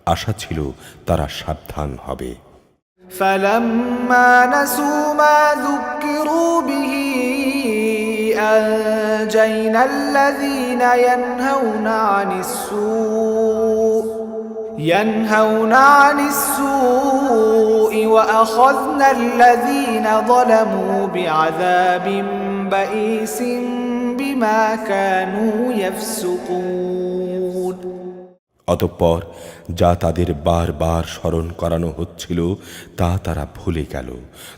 আশা ছিল তারা সাবধান হবে। فلما نسوا ما ذكروا به أنجينا الذين ينهون عن السوء وأخذنا الذين ظلموا بعذاب بئيس بما كانوا يفسقون। অতঃপর যা তাদের বারবার স্মরণ করানো হচ্ছিল তা তারা ভুলে গেল।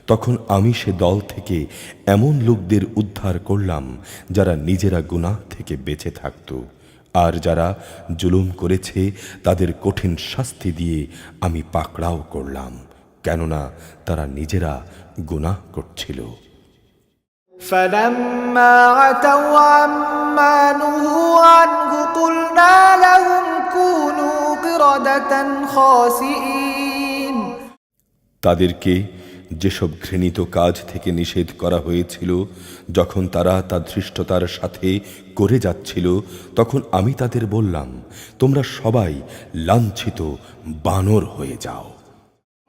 তখন আমি সে দল থেকে এমন লোকদের উদ্ধার করলাম যারা নিজেরা গুনাহ থেকে বেঁচে থাকত, আর যারা জুলুম করেছে তাদের কঠিন শাস্তি দিয়ে আমি পাকড়াও করলাম, কেননা তারা নিজেরা গুনাহ করছিল। فلما عتوا عما نهوا عنه قلنا لهم كونوا قردة خاسئين। তাদেরকে যেসব ঘৃণিত কাজ থেকে নিষেধ করা হয়েছিল, যখন তারা তা ধৃষ্টতার সাথে করে যাচ্ছিল, তখন আমি তাদের বললাম, তোমরা সবাই লাঞ্ছিত বানর হয়ে যাও।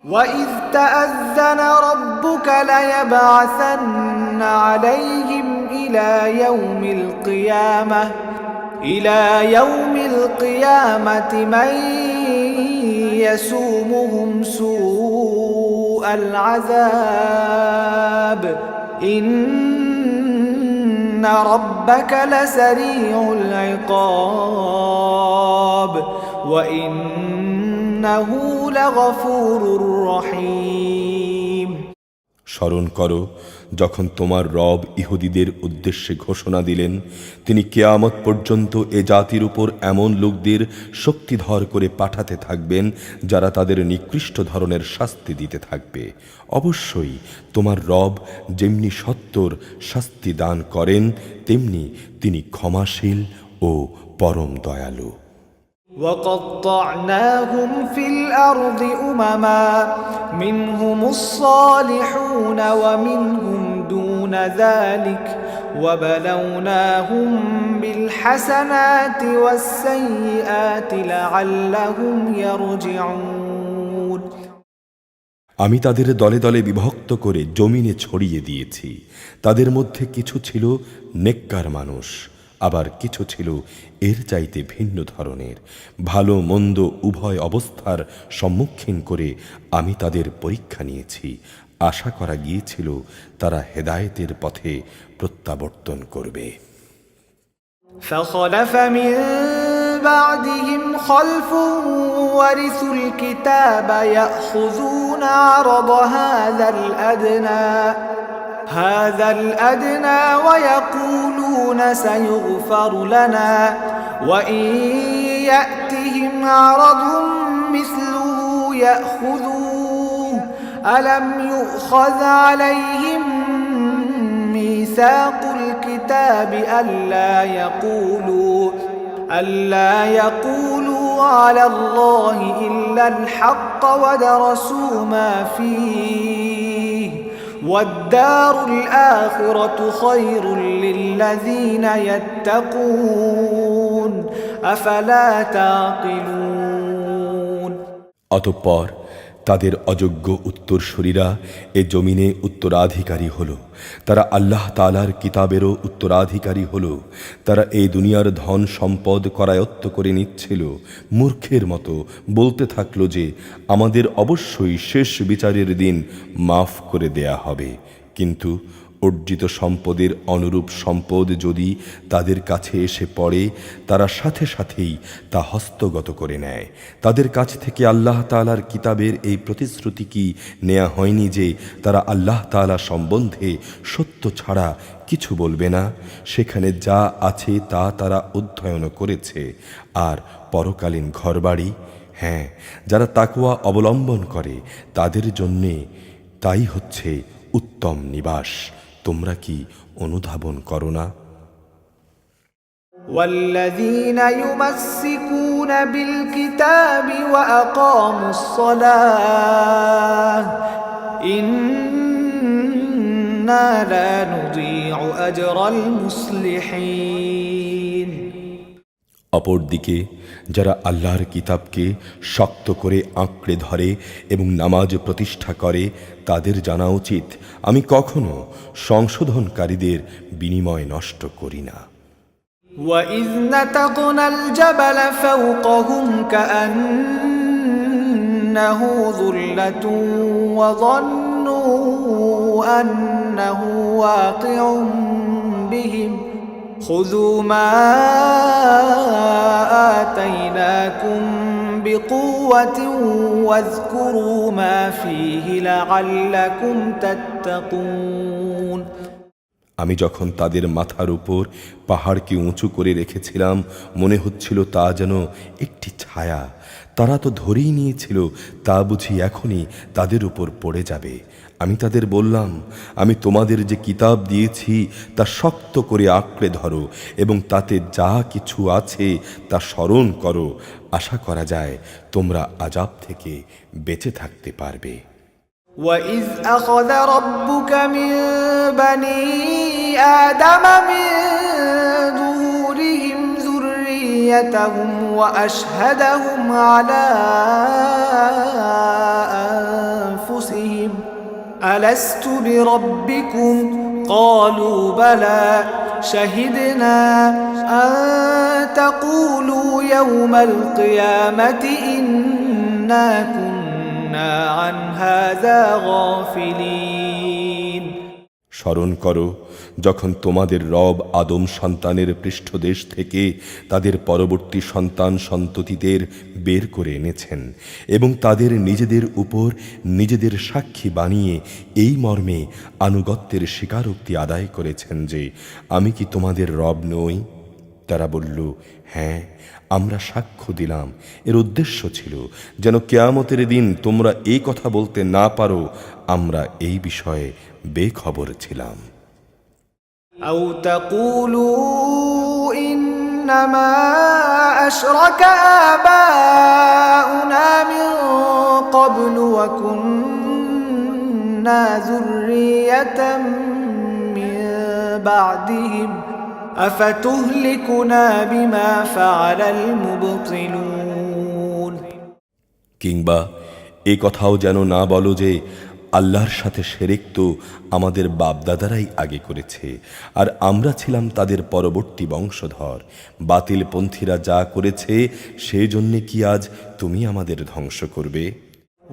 وَإِذْ تَأَذَّنَ رَبُّكَ لَيَبْعَثَنَّ عَلَيْهِمْ إِلَى يَوْمِ الْقِيَامَةِ مَن يَسُومُهُمْ سُوءَ الْعَذَابِ إِنَّ رَبَّكَ لَسَرِيعُ الْعِقَابِ وَإِنَّهُ لَغَفُورٌ رَّحِيمٌ। স্মরণ করো যখন তোমার রব ইহুদিদের উদ্দেশ্যে ঘোষণা দিলেন, তিনি কিয়ামত পর্যন্ত এ জাতির উপর এমন লোকদের শক্তিধর করে পাঠাতে থাকবেন যারা তাদের নিকৃষ্ট ধরনের শাস্তি দিতে থাকবে। অবশ্যই তোমার রব যেমনি সত্বর শাস্তি দান করেন, তেমনি তিনি ক্ষমাশীল ও পরম দয়ালু। وَقَطَّعْنَاهُمْ فِي الْأَرْضِ أُمَمًا مِّنْهُمُ الصَّالِحُونَ وَمِنْهُمْ دُونَ ذَلِكَ وَبَلَوْنَاهُمْ بِالْحَسَنَاتِ وَالسَّيِّئَاتِ لَعَلَّهُمْ يَرْجِعُونَ। আমি তাদের দলে দলে বিভক্ত করে জমিনে ছড়িয়ে দিয়েছি। তাদের মধ্যে কিছু ছিল নেককার মানুষ, আবার কিছু ছিল এর চাইতে ভিন্ন ধরনের। ভালো মন্দ উভয় অবস্থার সম্মুখীন করে আমি তাদের পরীক্ষা নিয়েছি। আশা করা গিয়েছিল তারা হেদায়েতের পথে প্রত্যাবর্তন করবে। فخلف من بعدهم خلف ورثوا الكتاب يأخذون عرض هذا الأدنى ويقولون سيغفر لنا وإن يأتهم عرض مثله يأخذوه ألم يؤخذ عليهم ميثاق الكتاب ألا يقولوا على الله إلا الحق ودرسوا ما فيه والدار الآخرة خير للذين يتقون أفلا تعقلون। অতঃপর তাদের অযোগ্য উত্তরসূরিরা এ জমিনে উত্তরাধিকারী হলো। তারা আল্লাহ তাআলার কিতাবেরও উত্তরাধিকারী হলো। তারা এই দুনিয়ার ধন সম্পদ করায়ত্ত করে নিচ্ছিল। মূর্খের মতো বলতে থাকলো যে আমাদের অবশ্যই শেষ বিচারের দিন মাফ করে দেয়া হবে, কিন্তু অর্জিত সম্পদের অনুরূপ সম্পদ যদি তাদের কাছে এসে পড়ে, তারা সাথে সাথেই তা হস্তগত করে নেয়। তাদের কাছ থেকে আল্লাহ তাআলার কিতাবের এই প্রতিশ্রুতি কি নেওয়া হয়নি যে তারা আল্লাহ তাআলা সম্বন্ধে সত্য ছাড়া কিছু বলবে না? সেখানে যা আছে তা তারা অধ্যয়ন করেছে। আর পরকালীন ঘরবাড়ি, হ্যাঁ, যারা তাকওয়া অবলম্বন করে তাদের জন্যে তাই হচ্ছে উত্তম নিবাস। তোমরা কি অনুধাবন করো না? والذين يمسكون بالكتاب وأقاموا الصلاة إنا لا نضيع أجر المصلحين অপরদিকে যারা আল্লাহর কিতাবকে শক্ত করে আঁকড়ে ধরে এবং নামাজ প্রতিষ্ঠা করে তাদের জানা উচিত আমি কখনো সংশোধনকারীদের বিনিময় নষ্ট করি না। وَإِذْ نَتَقْنَا الْجَبَلَ فَوْقَهُمْ كَأَنَّهُ ظُلَّةٌ وَظَنُّوا أَنَّهُ واقع بهم خذوا ما آتيناكم بقوة واذكروا ما فيه لعلكم تتقون আমি যখন তাদের মাথার উপর পাহাড়কে উঁচু করে রেখেছিলাম মনে হচ্ছিল তা যেন একটি ছায়া, তারা তো ধরেই নিয়েছিল তা বুঝি এখনই তাদের উপর পড়ে যাবে। আমি তাদের বললাম, আমি তোমাদের যে কিতাব দিয়েছি তা শক্ত করে আঁকড়ে ধরো এবং তাতে যা কিছু আছে তা স্মরণ করো, আশা করা যায় তোমরা আযাব থেকে বেঁচে থাকতে পারবে। وَإِذْ أَخَذَ رَبُّكَ مِنْ بَنِي آدَمَ مِنْ ظُهُورِهِمْ ذُرِّيَّتَهُمْ وَأَشْهَدَهُمْ عَلَى أَنفُسِهِمْ أَلَسْتُ بِرَبِّكُمْ قَالُوا بَلَى شَهِدْنَا أَنْ تَقُولُوا يَوْمَ الْقِيَامَةِ إِنَّا كُنَّا عَنْ هَذَا غَافِلِينَ স্মরণ করো যখন তোমাদের রব আদম সন্তানের পৃষ্ঠদেশ থেকে তাদের পরবর্তী সন্তান সন্ততিদের বের করে এনেছেন এবং তাদের নিজেদের উপর নিজেদের সাক্ষী বানিয়ে এই মর্মে আনুগত্যের স্বীকারোক্তি আদায় করেছেন যে আমি কি তোমাদের রব নই? তারা বলল, হ্যাঁ, আমরা সাক্ষ্য দিলাম। এর উদ্দেশ্য ছিল যেন কিয়ামতের দিন তোমরা এই কথা বলতে না পারো আমরা এই বিষয়ে বেখবর ছিলাম। أو تقولوا إنما أشرك آباؤنا من قبل وكنا ذرية من بعدهم أفتهلكنا بما فعل المبطلون কিংবা এই কথাও যেন না বলো যে আল্লাহর সাথে শিরক তো আমাদের বাপদাদারাই আগে করেছে আর আমরা ছিলাম তাদের পরবর্তী বংশধর। বাতিলপন্থীরা যা করেছে সেই জন্য কি আজ তুমি আমাদের ধ্বংস করবে?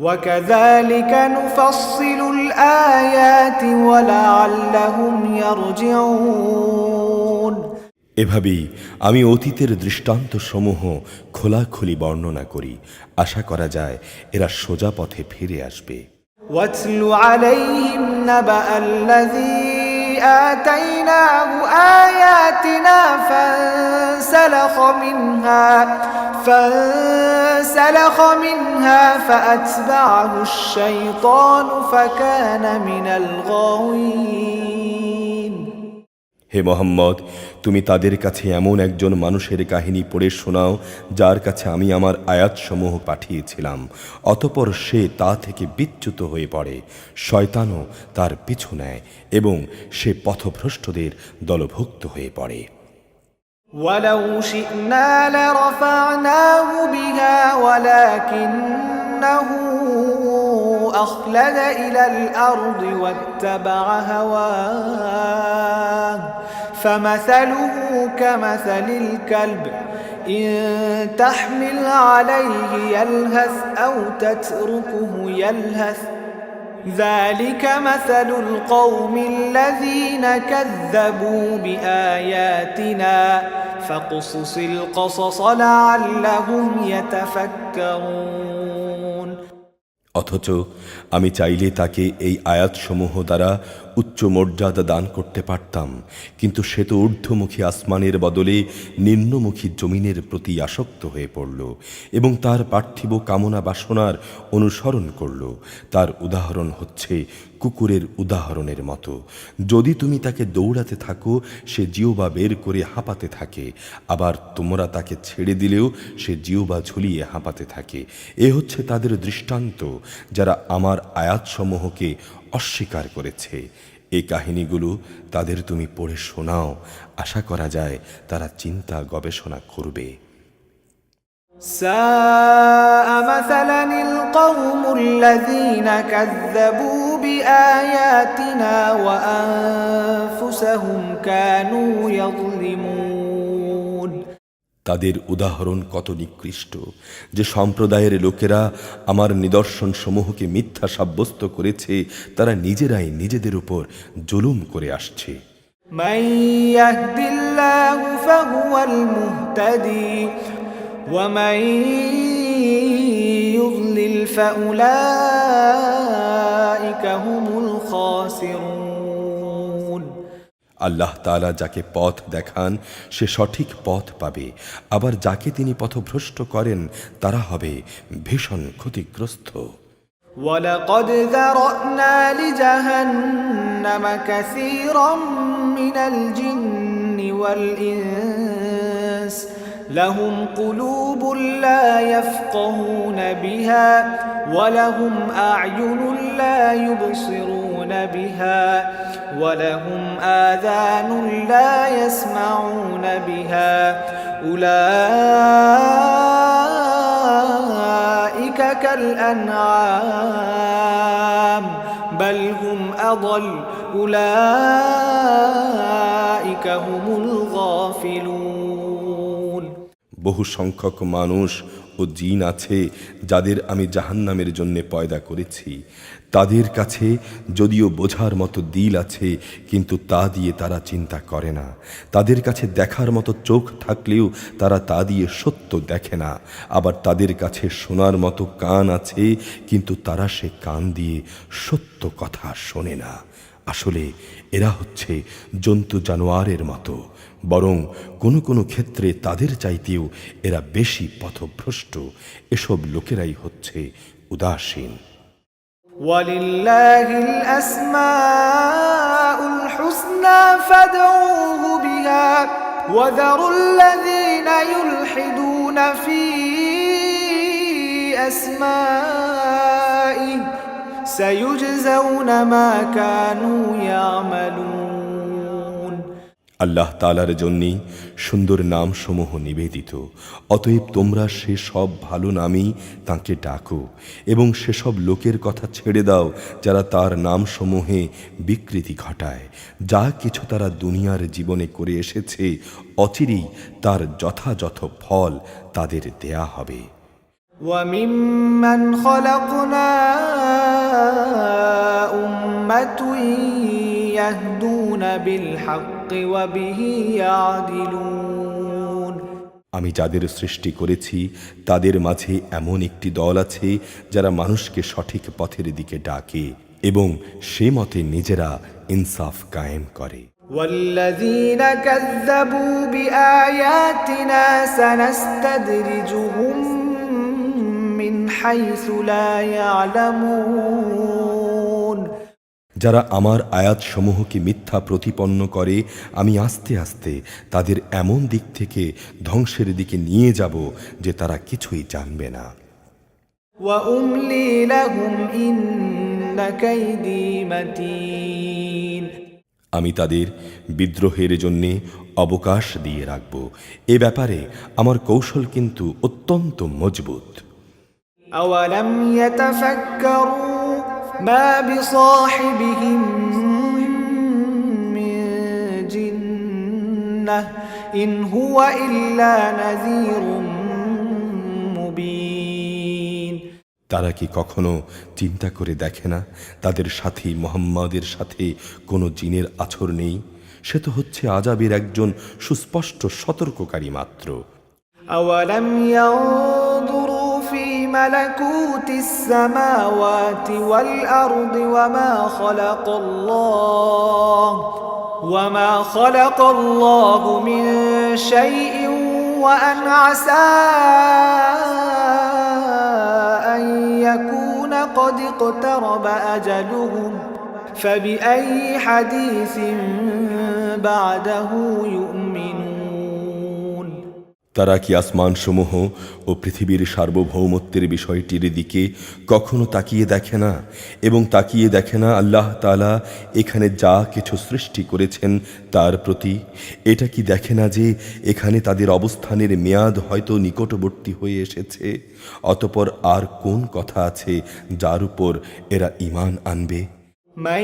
وَكَذَلِكَ نُفَصِّلُ الْآيَاتِ وَلَعَلَّهُمْ يَرْجِعُونَ এভাবেই আমি অতীতের দৃষ্টান্তসমূহ খোলাখুলি বর্ণনা করি, আশা করা যায় এরা সোজা পথে ফিরে আসবে। وَاتْلُ عَلَيْهِمْ نَبَأَ الَّذِي آتَيْنَاهُ آيَاتِنَا فانسلخ منها فأتبعه الشيطان فكان من الغاوين হে মোহাম্মদ, তুমি তাদের কাছে এমন একজন মানুষের কাহিনী পড়ে শোনাও যার কাছে আমি আমার আয়াতসমূহ পাঠিয়েছিলাম, অতঃপর সে তা থেকে বিচ্যুত হয়ে পড়ে, শয়তানও তার পিছু নেয় এবং সে পথভ্রষ্টদের দলভুক্ত হয়ে পড়ে। ولو شئنا لرفعناه بها ولكنه أخلد إلى الأرض واتبع هواه فمثله كمثل الكلب إن تحمل عليه يلهث أو تتركه يلهث ذلك مثل القوم الذين كذبوا بآياتنا فاقصص القصص لعلهم يتفكرون অথচ আমি চাইলে তাকে এই আয়াতসমূহ দ্বারা উচ্চ মর্যাদা দান করতে পারতাম, কিন্তু সে তো ঊর্ধ্বমুখী আসমানের বদলে নিম্নমুখী জমিনের প্রতি আসক্ত হয়ে পড়ল এবং তার পার্থিব কামনা বাসনার অনুসরণ করল। তার উদাহরণ হচ্ছে কুকুরের উদাহরণের মতো। যদি তুমি তাকে দৌড়াতে থাকো, সে জিহ্বা বের করে হাঁপাতে থাকে, আবার তোমরা তাকে ছেড়ে দিলেও সে জিহ্বা ঝুলিয়ে হাঁপাতে থাকে। এ হচ্ছে তাদের দৃষ্টান্ত যারা আমার আয়াতসমূহকে অস্বীকার করেছে। এই কাহিনীগুলো তাদের তুমি পড়ে শোনাও, আশা করা যায় তারা চিন্তা গবেষণা করবে। ساء مثلا القوم الذين كذبوا بآياتنا وأنفسهم كانوا يظلمون। তাদের উদাহরণ কত নিকৃষ্ট যে সম্প্রদায়ের লোকেরা আমার নিদর্শন সমূহকে মিথ্যা সাব্যস্ত করেছে, তারা নিজেরাই নিজেদের উপর জুলুম করে আসছে। من يهد الله فهو المهتدي ومن يضلل فأولئك هم الخاسرون। আল্লাহ তাআলা যাকে পথ দেখান সে সঠিক পথ পাবে, আবার যাকে তিনি পথভ্রষ্ট করেন তারা হবে ভীষণ ক্ষতিগ্রস্ত। ولقد ذرأنا لجهنم كثيرا من الجن والإنس لهم قلوب لا يفقهون بها ولهم أعين لا يبصرون بها ولهم آذان لا يسمعون بها أولئك كالأنعام بل هم أضل أولئك هم الغافلون। বহু সংখ্যক মানুষ ও জিন আছে যাদের আমি জাহান্নামের জন্য পয়দা করেছি। তাদের কাছে যদিও বোঝার মতো দিল আছে, কিন্তু তা দিয়ে তারা চিন্তা করে না। তাদের কাছে দেখার মতো চোখ থাকলেও তারা তা দিয়ে সত্য দেখে না। আবার তাদের কাছে শোনার মতো কান আছে, কিন্তু তারা সে কান দিয়ে সত্য কথা শোনে না। আসলে এরা হচ্ছে জন্তু জানোয়ারের মতো, বরং কোনো কোনো ক্ষেত্রে তাদের চাইতেও এরা বেশি পথভ্রষ্ট। এসব লোকেরাই হচ্ছে উদাসীন। ولله الأسماء الحسنى فادعوه بها وذروا الذين يلحدون في أسمائه سيجزون ما كانوا يعملون। আল্লাহ তাআলার জন্যই সুন্দর নামসমূহ নিবেদিত, অতএব তোমরা সে সব ভালো নামই তাঁকে ডাকো এবং সেসব লোকের কথা ছেড়ে দাও যারা তার নামসমূহে বিকৃতি ঘটায়। যা কিছু তারা দুনিয়ার জীবনে করে এসেছে অচিরেই তার যথাযথ ফল তাদের দেয়া হবে। وممن خلقنا أمة يهدون بالحق وبه يعدلون। আমি যাদের সৃষ্টি করেছি তাদের মাঝে এমন একটি দল আছে যারা মানুষকে সঠিক পথের দিকে ডাকে এবং সে মতে নিজেরা ইনসাফ কায়েম করে। والذين كذبوا بآياتنا سنستدرجهم من حيث لا يعلمون। যারা আমার আয়াতসমূহকে মিথ্যা প্রতিপন্ন করে আমি আস্তে আস্তে তাদের এমন দিক থেকে ধ্বংসের দিকে নিয়ে যাব যে তারা কিছুই জানবে না। وأملي لهم إن كيدي متين। আমি তাদের বিদ্রোহের জন্যে অবকাশ দিয়ে রাখব। এ ব্যাপারে আমার কৌশল কিন্তু অত্যন্ত মজবুত। أولم يتفكروا ما بصاحبهم من جنة إن هو إلا نذير مبين। তারা কি কখনো চিন্তা করে দেখে না তাদের সাথী মুহাম্মাদের সাথে কোনো জিনের আছর নেই? সে তো হচ্ছে আযাবের একজন সুস্পষ্ট সতর্ককারী মাত্র। أولم ينظروا في ملكوت السماوات والأرض وما خلق الله من شيء وأن عسى أن يكون قد اقترب أجلهم فبأي حديث بعده يؤمنون তারা কি আসমানসমূহ ও পৃথিবীর সার্বভৌমত্বের বিষয়টির দিকে কখনো তাকিয়ে দেখে না এবং তাকিয়ে দেখে না আল্লাহ তাআলা এখানে যা কিছু সৃষ্টি করেছেন তার প্রতি? এটা কি দেখে না যে এখানে তাদের অবস্থানের মেয়াদ হয়তো নিকটবর্তী হয়ে এসেছে? অতঃপর আর কোন কথা আছে যার উপর এরা ঈমান আনবে? من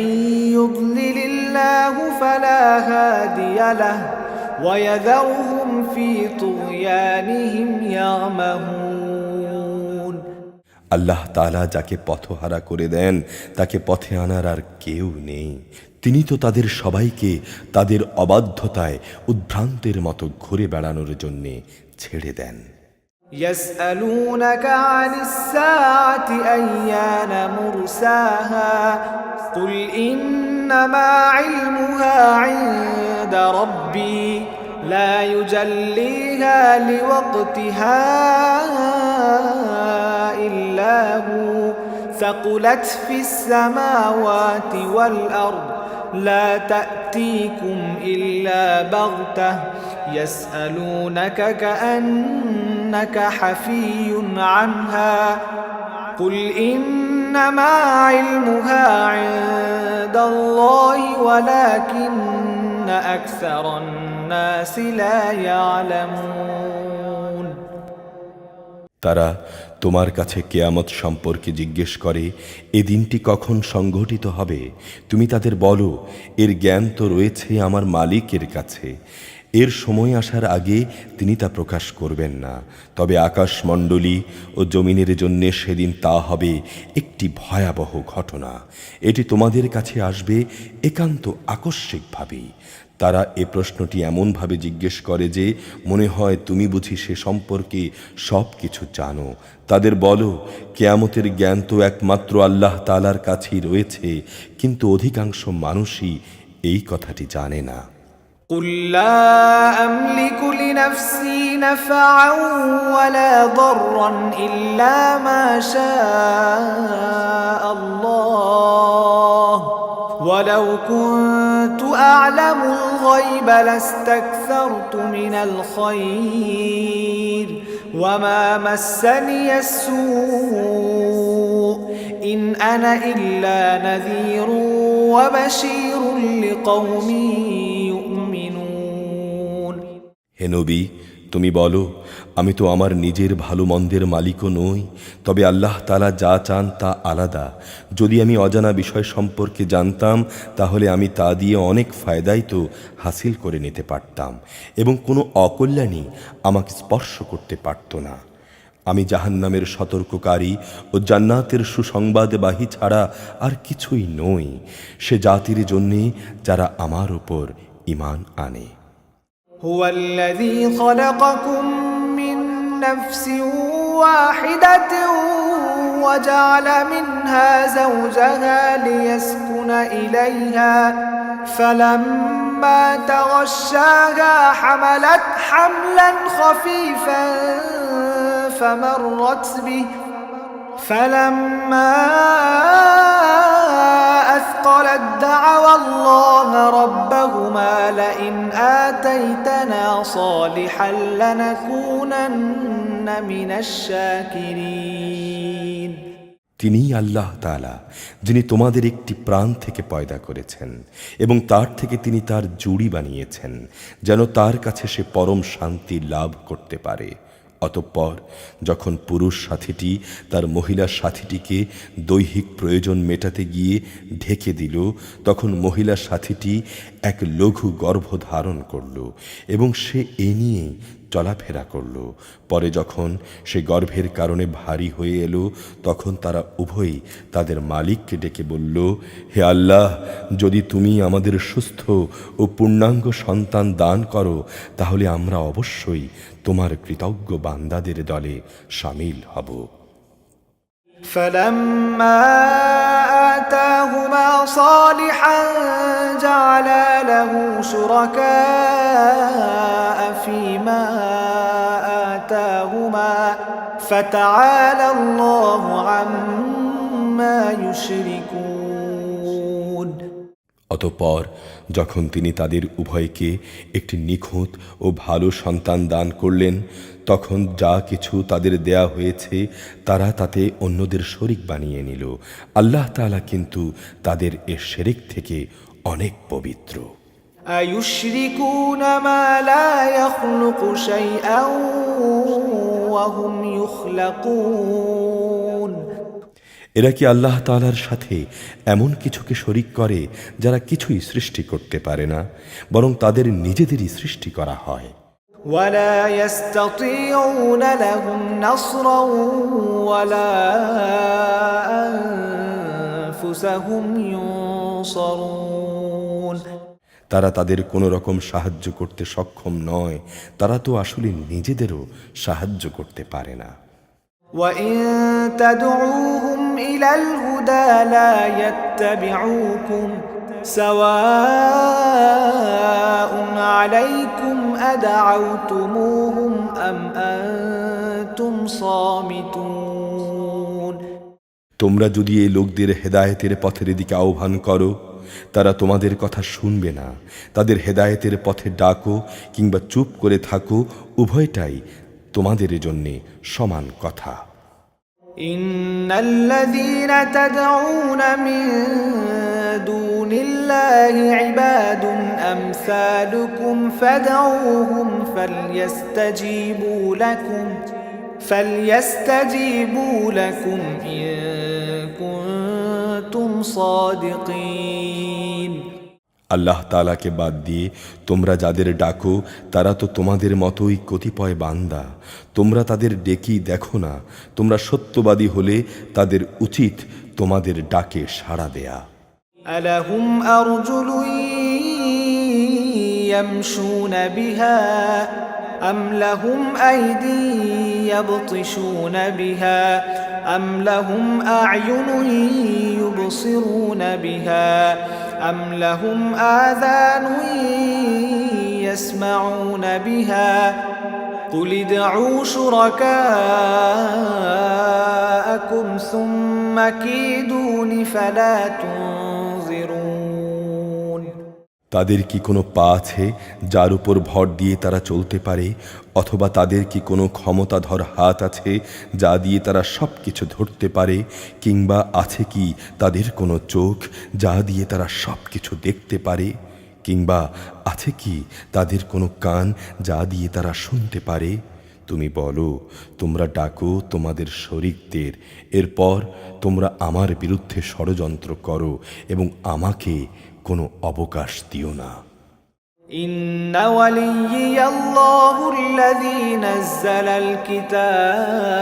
يضلل الله فلا هادي له ويذرهم في طغيانهم يعمهون আল্লাহ তাআলা যাকে পথহারা করে দেন তাকে পথে আনার আর কেউ নেই। তিনি তো তাদের সবাইকে তাদের অবাধ্যতায় উদ্ভ্রান্তের মতো ঘুরে বেড়ানোর জন্য ছেড়ে দেন। يسألونك عن الساعة أيان مرساها قل إنما علمها عند ربي لا يجليها لوقتها إلا هو ثقلت في السماوات والأرض لا تأتيكم إلا بغتة يسألونك كأنك حفي عنها قل إنما علمها عند الله ولكن أكثر الناس لا يعلمون তারা তোমার কাছে কিয়ামত সম্পর্কে জিজ্ঞেস করে, এ দিনটি কখন সংঘটিত হবে? তুমি তাদের বলো, এর জ্ঞান তো রয়েছে আমার মালিকের কাছে। এর সময় আসার আগে তিনি তা প্রকাশ করবেন না। তবে আকাশমণ্ডলী ও জমিনের জন্য সেদিন তা হবে একটি ভয়াবহ ঘটনা। এটি তোমাদের কাছে আসবে একান্ত আকস্মিকভাবেই। তারা এ প্রশ্নটি এমনভাবে জিজ্ঞেস করে যে মনে হয় তুমি বুঝি সে সম্পর্কে সব কিছু জানো। তাদের বলো, কিয়ামতের জ্ঞান তো একমাত্র আল্লাহ তাআলার কাছেই রয়েছে, কিন্তু অধিকাংশ মানুষই এই কথাটি জানে না। قل لا أملك لنفسي نفعا ولا ضرا إلا ما شاء الله ولو كنت أعلم الغيب لاستكثرت من الخير وما مسني السوء إن أنا إلا نذير وبشير لقوم يؤمنون হে নবী, তুমি বলো, আমি তো আমার নিজের ভালো মন্দের মালিকও নই, তবে আল্লাহ তাআলা যা চান তা আলাদা। যদি আমি অজানা বিষয় সম্পর্কে জানতাম তাহলে আমি তা দিয়ে অনেক ফায়দাই তো হাসিল করে নিতে পারতাম এবং কোনো অকল্যাণই আমাকে স্পর্শ করতে পারত না। আমি জাহান্নামের সতর্ককারী ও জান্নাতের সুসংবাদবাহী ছাড়া আর কিছুই নই, সে জাতির জন্যে যারা আমার উপর ঈমান আনে। هو الذي خلقكم من نفس واحدة وجعل منها زوجها ليسكن إليها فلما تغشاها حملت حملا خفيفا فمرت به فلما أثقلت دعوا الله ربهما لئن آتيتنا صالحا لنكونن من الشاكرين তিনিই আল্লাহ তাআলা, যিনি তোমাদের একটি প্রাণ থেকে পয়দা করেছেন এবং তার থেকে তিনি তার জুড়ি বানিয়েছেন যেন তার কাছে সে পরম শান্তি লাভ করতে পারে। অতঃপর যখন পুরুষ সাথীটি তার মহিলা সাথীটিকে দৈহিক প্রয়োজন মেটাতে গিয়ে ঢেকে দিল, তখন মহিলা সাথীটি এক লঘু গর্ভ ধারণ করল এবং সে এ নিয়ে চলাফেরা করল। পরে যখন সে গর্ভের কারণে ভারী হয়ে এলো, তখন তারা উভয়ই তাদের মালিককে ডেকে বলল, হে আল্লাহ, যদি তুমি আমাদের সুস্থ ও পূর্ণাঙ্গ সন্তান দান করো তাহলে আমরা অবশ্যই তোমার কৃতজ্ঞ বান্দাদের দলে শামিল হব। فلما آتاهما صالحا جعلا له شركاء فيما آتاهما فتعالى الله عما يشركون অতঃপর যখন তিনি তাদের উভয়কে একটি নিখুঁত ও ভালো সন্তান দান করলেন, তখন যা কিছু তাদের দেয়া হয়েছে তারা তাতে অন্যদের শরিক বানিয়ে নিল। আল্লাহ তাআলা কিন্তু তাদের এ শিরক থেকে অনেক পবিত্র। أيشركون ما لا يخلق شيئا وهم يخلقون এরা কি আল্লাহ তাআলার সাথে এমন কিছুকে শরিক করে যারা কিছুই সৃষ্টি করতে পারে না, বরং তাদের নিজেদেরই সৃষ্টি করা হয়। ولا يستطيعون لهم نصرا ولا أنفسهم ينصرون তারা তাদের কোনো রকম সাহায্য করতে সক্ষম নয়, তারা তো আসলে নিজেদেরও সাহায্য করতে পারে না। وإن تدعوهم إلى الهدى لا يتبعوكم سواء عليكم أدعوتموهم أم أنتم صامتون তোমরা যদি এই লোকদের হেদায়েতের পথের দিকে আহ্বান করো, তারা তোমাদের কথা শুনবে না। তাদের হেদায়েতের পথে ডাকো কিংবা চুপ করে থাকো, উভয়টাই তোমাদের জন্যে সমান কথা। إن الذين تدعون من دون الله عباد أمثالكم فادعوهم فليستجيبوا لكم إن كنتم صادقين আল্লাহ তাআলাকে বাদ দিয়ে তোমরা যাদের ডাকো তারা তো তোমাদের মতোই কতিপয় বান্দা। তোমরা তাদের ডেকি দেখো না। তোমরা সত্যবাদী হলে তাদের উচিত তোমাদের ডাকে সাড়া দেয়া। ألهم أرجل يمشون بها أم لهم أيدي يبطشون بها أم لهم أعين يبصرون بها أم لهم آذان يسمعون بها قل ادعوا شركاءكم ثم كيدون فلا تنظرون তাদের কি কোনো পা আছে যার উপর ভর দিয়ে তারা চলতে পারে, অথবা তাদের কি কোনো ক্ষমতাধর হাত আছে যা দিয়ে তারা সব কিছু ধরতে পারে, কিংবা আছে কি তাদের কোনো চোখ যা দিয়ে তারা সব কিছু দেখতে পারে, কিংবা আছে কি তাদের কোনো কান যা দিয়ে তারা শুনতে পারে? তুমি বলো, তোমরা ডাকো তোমাদের শরীকদের, এরপর তোমরা আমার বিরুদ্ধে ষড়যন্ত্র করো এবং আমাকে কোনো অবকাশ দিও না। إن وليي الله الذي نزل الكتاب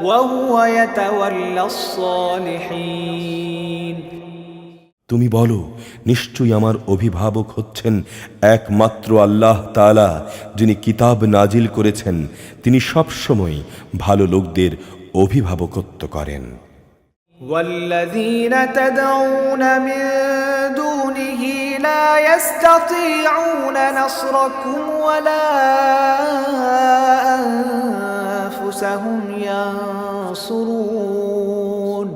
وهو يتولى الصالحين তুমি বলো, নিশ্চয়ই আমার অভিভাবক হচ্ছেন একমাত্র আল্লাহ তাআলা, যিনি কিতাব নাজিল করেছেন। তিনি সবসময় ভালো লোকদের অভিভাবকত্ব করেন। والذين تدعون من دونه لا يستطيعون نصركم ولا أنفسهم ينصرون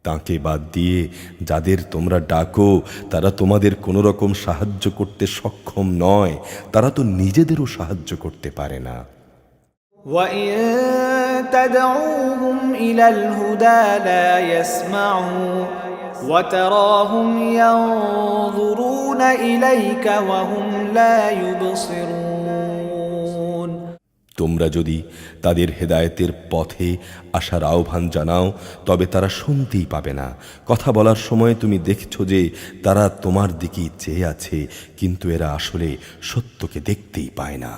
তাকে বাদ দিয়ে যাদের তোমরা ডাকো তারা তোমাদের কোনো রকম সাহায্য করতে সক্ষম নয়, তারা তো নিজেদেরও সাহায্য করতে পারে না। وَإِن تَدْعُوهُمْ إِلَى الْهُدَى لَا يَسْمَعُوا وَتَرَاهُمْ يَنظُرُونَ إِلَيْكَ وَهُمْ لَا يُبْصِرُونَ তোমরা যদি তাদের হেদায়েতের পথে আসার আহ্বান জানাও তবে তারা শুনতেই পাবে না। কথা বলার সময় তুমি দেখছো যে তারা তোমার দিকেই চেয়ে আছে, কিন্তু এরা আসলে সত্যকে দেখতেই পায় না।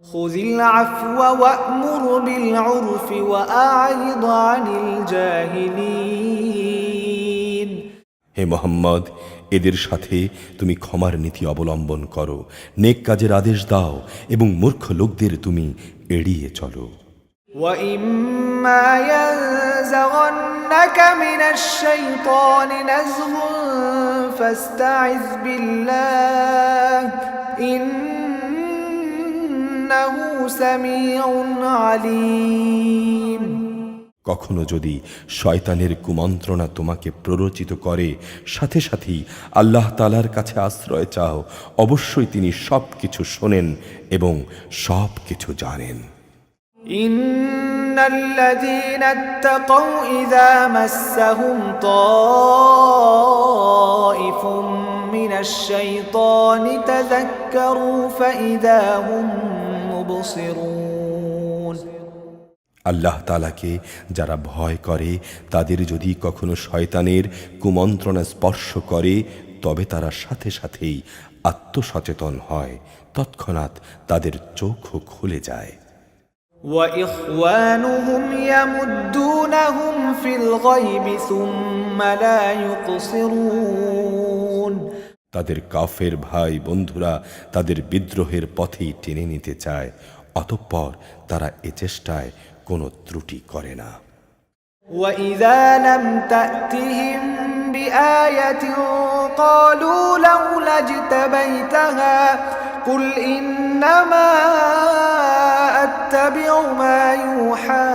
خذ العفو وأمر بالعرف وأعرض عن الجاهلين হে মুহাম্মদ, এদের সাথে তুমি ক্ষমার নীতি অবলম্বন করো, নেক কাজের আদেশ দাও এবং মূর্খ লোকদের তুমি এড়িয়ে চলো। وإما ينزغنك من الشيطان نزغ فاستعذ بالله إنه سميع عليم। কখনো যদি শয়তানের কুমন্ত্রণা তোমাকে প্ররোচিত করে, সাথে সাথেই আল্লাহ তাআলার কাছে আশ্রয় চাও, অবশ্যই তিনি সব কিছু শোনেন এবং সব কিছু জানেন। ইন্নাল্লাযীনা ইত্তাকাউ ইযা মাসসাহুম তাঈফুম মিনাশ শাইতানি তাযাক্কারু ফাইযা হুম মুবসিরুন। আল্লাহ তাআলাকে যারা ভয় করে তাদের যদি কখনো শয়তানের কুমন্ত্রণা স্পর্শ করে তবে তারা সাথে সাথেই আত্মসচেতন হয়, তৎক্ষণাৎ তাদের চোখও খুলে যায়। وإخوانهم يمدونهم في الغيب ثم لا يقصرون। তাদের কাফের ভাই বন্ধুরা তাদের বিদ্রোহের পথেই টেনে নিতে চায়, অতঃপর তারা এ চেষ্টায় কোনো ত্রুটি করে না। وإذا لم تأتهم بآية قالوا لولا اجتبيتها قل إنما أتبع ما يوحى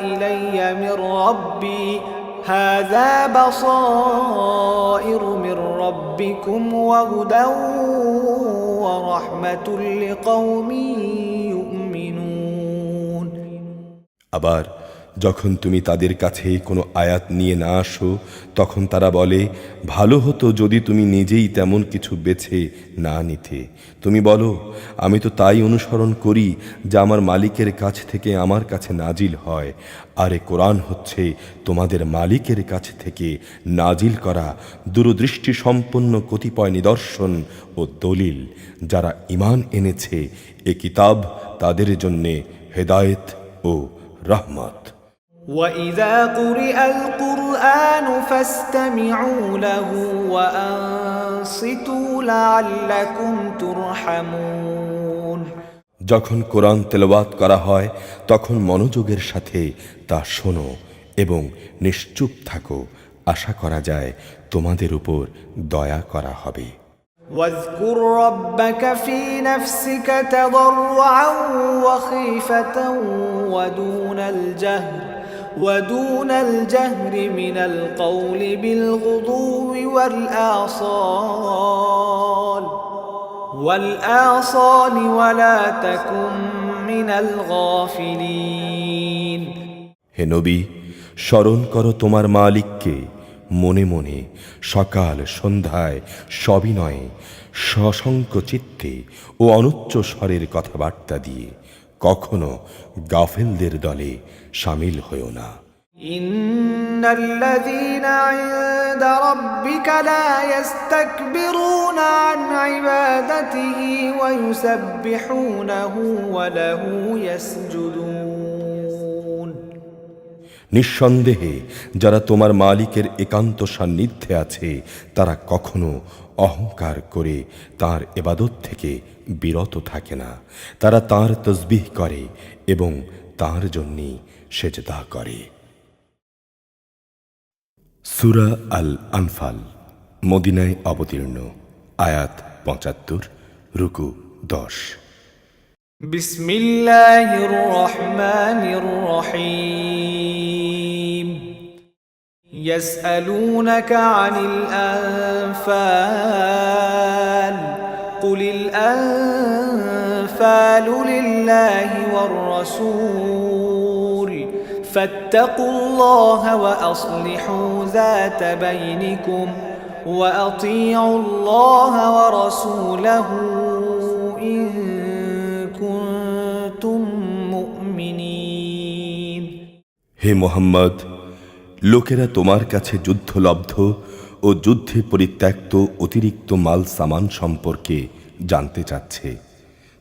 إلي من ربي هذا بصائر من ربكم وهدى ورحمة لقوم يؤمنون। আবার যখন তুমি তাদের কাছে কোনো আয়াত নিয়ে না আসো তখন তারা বলে, ভালো হতো যদি তুমি নিজেই তেমন কিছু বেছে না নিতে। তুমি বলো, আমি তো তাই অনুসরণ করি যা আমার মালিকের কাছ থেকে আমার কাছে নাজিল হয়, আর এ কোরআন হচ্ছে তোমাদের মালিকের কাছ থেকে নাজিল করা দূরদৃষ্টি সম্পন্ন কতিপয় নিদর্শন ও দলিল। যারা ঈমান এনেছে এ কিতাব তাদের জন্যে হেদায়েত ও রহমত। وَإِذَا قُرِئَ الْقُرْآنُ فَاسْتَمِعُوا لَهُ وَأَنصِتُوا لَعَلَّكُمْ تُرْحَمُونَ। যখন কোরআন তেলাওয়াত করা হয় তখন মনোযোগের সাথে তা শোনো এবং নিশ্চুপ থাকো, আশা করা যায় তোমাদের উপর দয়া করা হবে। واذكر ربك في نفسك تضرعا وخيفة ودون الجهر من القول بالغضو والآصال ولا تكن من الغافلين। হে নবী, স্মরণ করো তোমার মালিককে মনে মনে, সকাল সন্ধ্যায় সবিনয়ে সশঙ্ক চিত্তে ও অনুচ্চ স্বরের কথাবার্তা দিয়ে, কখনো গাফেলদের দলে শামিল হয়েও না। ইন্নাল্লাযীনা ইনদা রাব্বিকা লা ইস্তাকবিরুনা আন ইবাদাতিহি ওয়া ইউসাব্বিহুনাহু ওয়া লাহু ইয়াসজুদুন। নিঃসন্দেহে যারা তোমার মালিকের একান্ত সান্নিধ্যে আছে তারা কখনো অহংকার করে তার ইবাদত থেকে বিরত থাকে না, তারা তার তসবিহ করে এবং তার জন্যই সেজদা করে। সূরা আল আনফাল মদিনায় অবতীর্ণ, আয়াত ৭৫, রুকু ১০। বিসমিল্লাহির রহমানির রহিম। يسألونك عن الأنفال قل الأنفال لله والرسول فاتقوا الله وأصلحوا ذات بينكم وأطيعوا الله ورسوله إن كنتم مؤمنين। হে মুহাম্মদ, লোকেরা তোমার কাছে যুদ্ধলব্ধ ও যুদ্ধে পরিত্যক্ত অতিরিক্ত মাল সামান সম্পর্কে জানতে চাচ্ছে।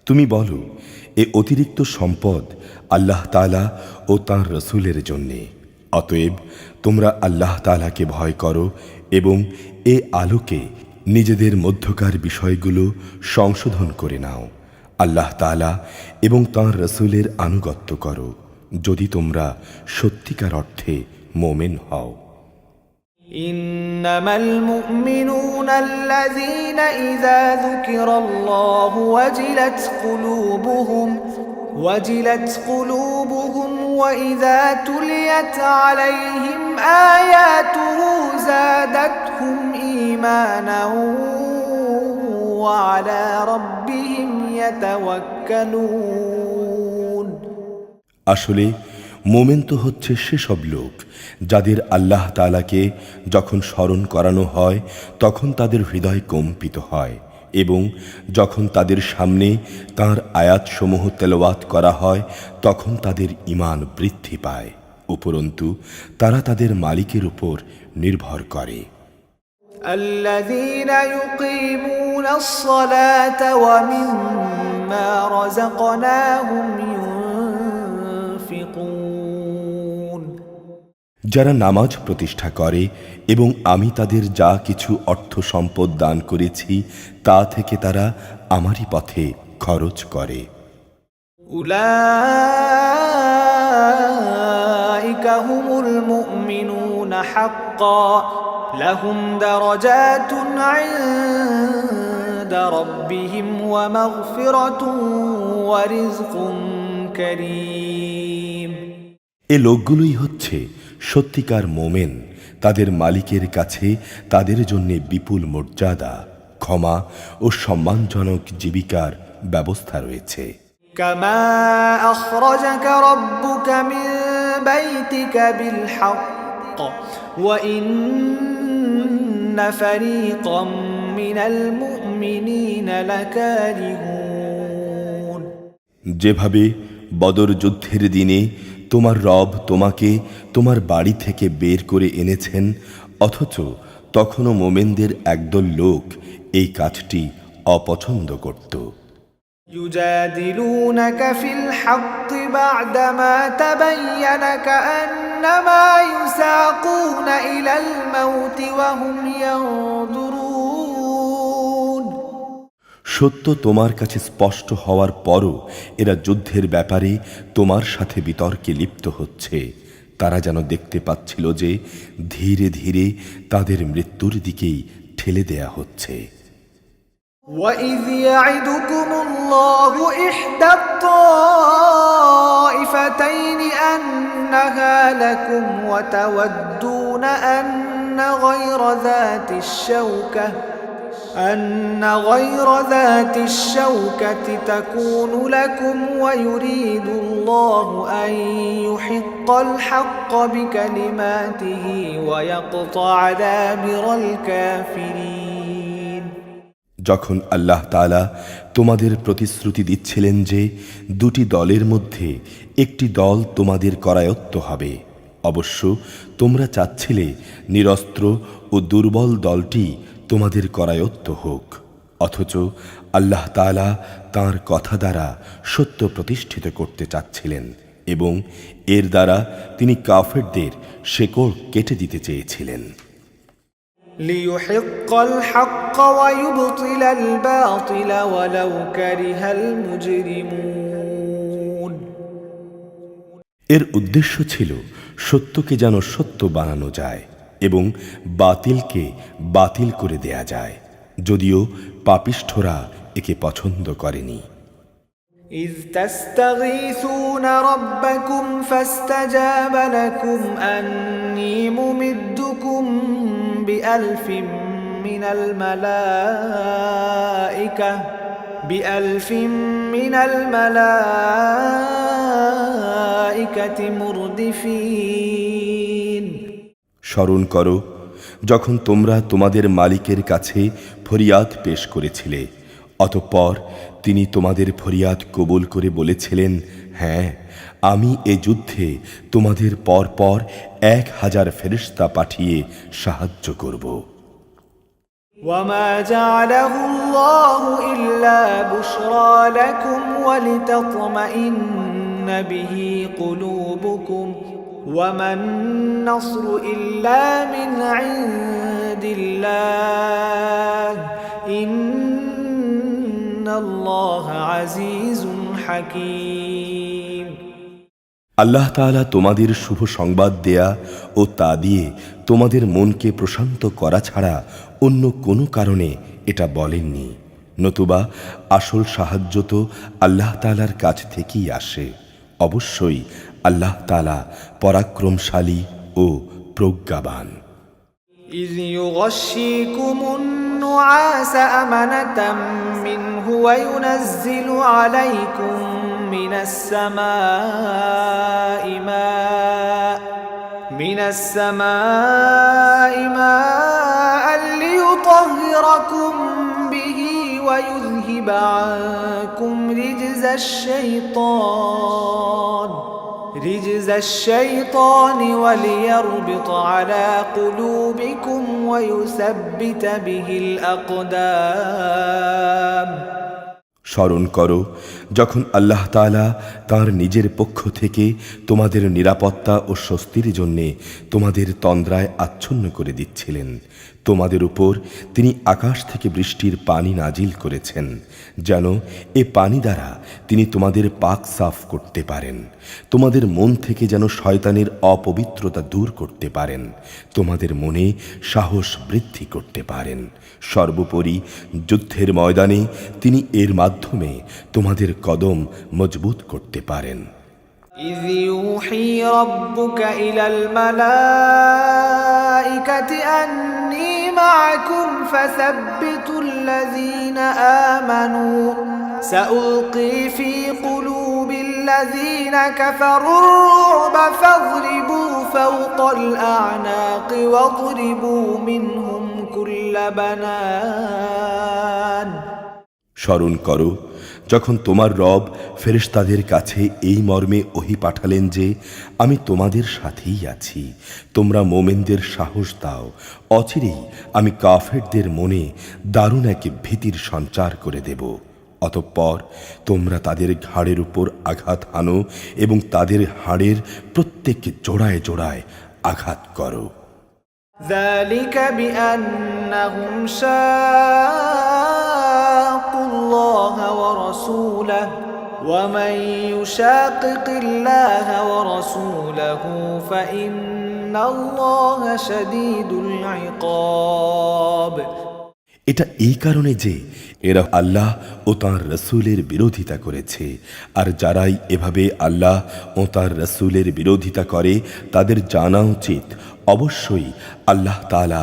তুমি বলো, এ অতিরিক্ত সম্পদ আল্লাহ তাআলা ও তাঁর রসুলের জন্যে, অতএব তোমরা আল্লাহ তাআলাকে ভয় করো এবং এ আলোকে নিজেদের মধ্যকার বিষয়গুলো সংশোধন করে নাও। আল্লাহ তাআলা এবং তাঁর রসুলের আনুগত্য করো, যদি তোমরা সত্যিকার অর্থে মোমেন হও। إنما المؤمنون الذين إذا ذكر الله وجلت قلوبهم وإذا تليت عليهم آياته زادتهم إيمانا وعلى ربهم يتوكلون। আসলে মোমেন তো হচ্ছে সেসব লোক যাদের আল্লাহ তাআলাকে যখন স্মরণ করানো হয় তখন তাদের হৃদয় কম্পিত হয়, এবং যখন তাদের সামনে তাঁর আয়াতসমূহ তেলাওয়াত করা হয় তখন তাদের ঈমান বৃদ্ধি পায়, উপরন্তু তারা তাদের মালিকের উপর নির্ভর করে। الذين يقيمون الصلاة ومما رزقناهم ينفقون। যারা নামাজ প্রতিষ্ঠা করে এবং আমি তাদের যা কিছু অর্থ সম্পদ দান করেছি তা থেকে তারা আমারই পথে খরচ করে। উলাইকা হুমুল মুমিনুনা হাক্কা লাহুম দারাজাতুন ইনদা রাব্বিহিম ওয়া মাগফিরাতুন ওয়া রিজকুন কারীম। এ লোকগুলোই হচ্ছে সত্যিকার মোমেন, তাদের মালিকের কাছে তাদের জন্য বিপুল মর্যাদা, ক্ষমা ও সম্মানজনক জীবিকার ব্যবস্থা রয়েছে। কামা আখরাজাকা রাব্বুকা মিন বাইতিকা বিল হক ওয়া ইন্না ফারীকাম মিনাল মুমিনিনা লাকারিহুন। যেভাবে বদর যুদ্ধের দিনে তোমার রব তোমাকে তোমার বাড়ি থেকে বের করে এনেছেন, অথচ তখনও মোমেনদের একদল লোক এই কাজটি অপছন্দ করত। يجادلونك في الحق بعدما تبين كأنما يساقون إلى الموت وهم ينظرون। সত্য তোমার কাছে স্পষ্ট হওয়ার পরও এরা যুদ্ধের ব্যাপারে তোমার সাথে বিতর্কে লিপ্ত হচ্ছে। তারা যেন দেখতে পাচ্ছিল যে ধীরে ধীরে তাদের মৃত্যুর দিকেই ঠেলে দেয়া হচ্ছে। وَإِذْ يَعِدُكُمُ اللَّهُ إِحْدَى الطَّائِفَتَيْنِ أَنَّهَا لَكُمْ وَتَوَدُّونَ أَنَّ غَيْرَ ذَاتِ الشَّوْكَةِ تَكُونُ لَكُمْ وَيُرِيدُ اللَّهُ أَن يُحِقَّ الْحَقَّ بِكَلِمَاتِهِ وَيَقْطَعَ دَابِرَ الْكَافِرِينَ। যখন আল্লাহ তাআলা তোমাদের প্রতিশ্রুতি দিচ্ছিলেন যে দুটি দলের মধ্যে একটি দল তোমাদের করায়ত্ত হবে, অবশ্য তোমরা চাচ্ছিলে নিরস্ত্র ও দুর্বল দলটি তোমাদের করায়ত্ত হোক, অথচ আল্লাহ তাআলা তাঁর কথা দ্বারা সত্য প্রতিষ্ঠিত করতে চাচ্ছিলেন এবং এর দ্বারা তিনি কাফেরদের শেকড় কেটে দিতে চেয়েছিলেন। ليحق الحق ويبطل الباطل ولو كره المجرمون। এর উদ্দেশ্য ছিল সত্যকে যেন সত্য বানানো যায় এবং বাতিলকে বাতিল করে দেয়া যায়, যদিও পাপিষ্ঠরা একে পছন্দ করেনি। إذ تستغيثون ربكم فاستجاب لكم أني ممدكم بألف من الملائكة مردفين। স্মরণ করো যখন তোমরা তোমাদের মালিকের কাছে ফরিয়াদ পেশ করেছিলে, অতঃপর তিনি তোমাদের ফরিয়াদ কবুল করে বলেছিলেন, হ্যাঁ, আমি এ যুদ্ধে তোমাদের পর পর 1000 ফেরেশতা পাঠিয়ে সাহায্য করব। وما جعله الله إلا بشرى لكم ولتطمئن به قلوبكم وما النصر إلا من عند الله إن الله عزيز حكيم। আল্লাহ তাআলা তোমাদের শুভ সংবাদ দেয়া ও তা দিয়ে তোমাদের মনকে প্রশান্ত করা ছাড়া অন্য কোনো কারণে এটা বলেননি, নতুবা আসল সাহায্য তো আল্লাহ তাআলার কাছ থেকেই আসে। অবশ্যই আল্লাহ তাআলা পরাক্রমশালী ও প্রজ্ঞাবান। إذ يغشيكم النعاس أمنة منه وينزل عليكم من السماء ماء ليطهركم به ويذهب عنكم رجز الشيطان وليربط على قلوبكم ويثبت به الأقدام। স্মরণ করো যখন আল্লাহ তাআলা তাঁর নিজের পক্ষ থেকে তোমাদের নিরাপত্তা ও স্বস্তির জন্যে তোমাদের তন্দ্রায় আচ্ছন্ন করে দিচ্ছিলেন। তোমাদের উপর তিনি আকাশ থেকে বৃষ্টির পানি নাজিল করেছেন, যেন এ পানি দ্বারা তিনি তোমাদের পাক সাফ করতে পারেন, তোমাদের মন থেকে যেন শয়তানের অপবিত্রতা দূর করতে পারেন, তোমাদের মনে সাহস বৃদ্ধি করতে পারেন। সর্বোপরি যুদ্ধের ময়দানে তিনি এর মাধ্যমে তোমাদের কদম মজবুত করতে পারেন। إذ يوحي ربك إلى الملائكة أني معكم فثبتوا الذين آمنوا سألقي في قلوب الذين كفروا الرعب فاضربوا فوق الأعناق واضربوا منهم كل بنان। স্মরণ করো যখন তোমার রব ফেরেশতাদের কাছে এই মর্মে ওহী পাঠালেন যে আমি তোমাদের সাথেই আছি, তোমরা মোমেনদের সাহস দাও। অচিরেই আমি কাফেরদের মনে দারুণ এক ভীতির সঞ্চার করে দেব। অতঃপর তোমরা তাদের ঘাড়ের উপর আঘাত হানো এবং তাদের হাড়ের প্রত্যেক জোড়ায় জোড়ায় আঘাত করো। ذلك بأنهم شاقوا الله ورسوله ومن يشاقق الله ورسوله فإن الله شديد العقاب। এটা এই কারণে যে এরা আল্লাহ ও তাঁর রসুলের বিরোধিতা করেছে, আর যারাই এভাবে আল্লাহ ও তাঁর রসুলের বিরোধিতা করে তাদের জানা উচিত অবশ্যই আল্লাহ তাআলা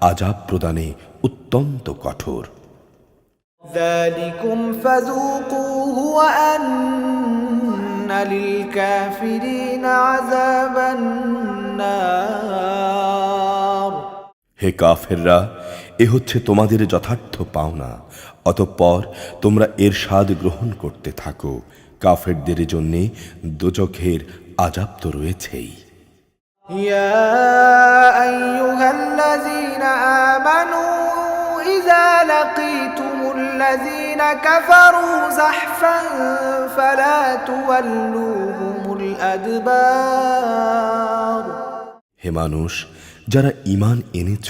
আযাব প্রদানে অত্যন্ত কঠোর। ذلكم فذوقوه وأن للكافرين عذاب النار। হে কাফেররা, এ হচ্ছে তোমাদের যথার্থ পাওনা, অতঃপর তোমরা এর স্বাদ গ্রহণ করতে থাকো। কাফেরদের জন্যে দোজখের আযাব তো রয়েছেই। يا أيها الذين آمنوا إذا لقيتم الذين كفروا زحفا فلا تولوهم الأدبار। হে মানুষ, যারা ঈমান এনেছ,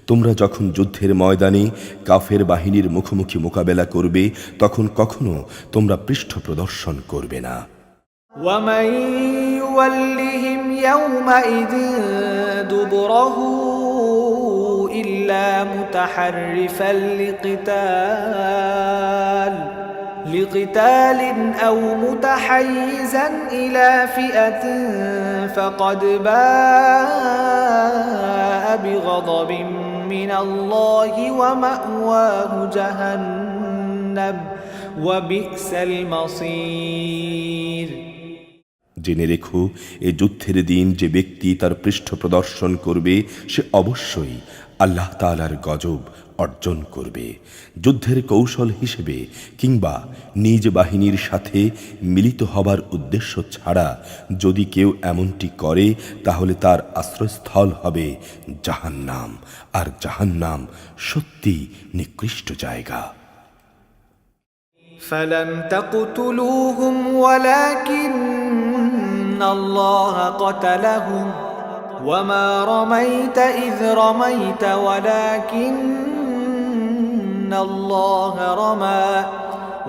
তোমরা যখন যুদ্ধের ময়দানে কাফের বাহিনীর মুখোমুখি মোকাবেলা করবে তখন কখনো তোমরা পৃষ্ঠ প্রদর্শন করবে না। ومن يولهم يومئذ دبره إلا متحرفا لقتال أو متحيزا إلى فئة فقد باء بغضب من الله ومأواه جهنم وبئس المصير। জেনে রেখো, এ যুদ্ধের দিন যে ব্যক্তি তার পৃষ্ঠ প্রদর্শন করবে সে অবশ্যই আল্লাহ তাআলার গজব অর্জন করবে। যুদ্ধের কৌশল হিসেবে কিংবা নিজ বাহিনীর সাথে মিলিত হবার উদ্দেশ্য ছাড়া যদি কেউ এমনটি করে তাহলে তার আশ্রয়স্থল হবে জাহান্নাম, আর জাহান্নাম সত্যি নিকৃষ্ট জায়গা। فلم تقتلوهم ولكن الله قتلهم وما رميت إذ رميت ولكن الله رمى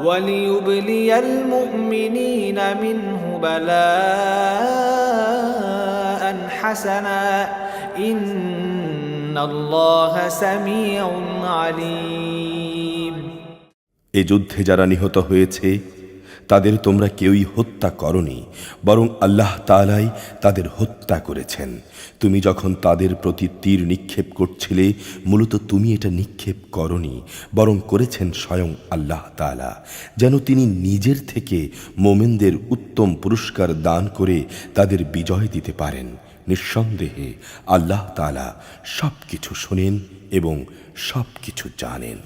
وليبلي المؤمنين منه بلاء حسنا إن الله سميع عليم এ যুদ্ধে যারা নিহত হয়েছে তাদের তোমরা কেউই হত্যা করনি, বরং আল্লাহ তাআলাই তাদের হত্যা করেছেন। তুমি যখন তাদের প্রতি তীর নিক্ষেপ করছিলে, মূলত তুমি এটা নিক্ষেপ করনি, বরং করেছেন স্বয়ং আল্লাহ তাআলা, যেন তিনি নিজের থেকে মোমেনদের উত্তম পুরস্কার দান করে তাদের বিজয় দিতে পারেন। নিঃসন্দেহে আল্লাহ তাআলা সব কিছু শোনেন এবং সব কিছু জানেন।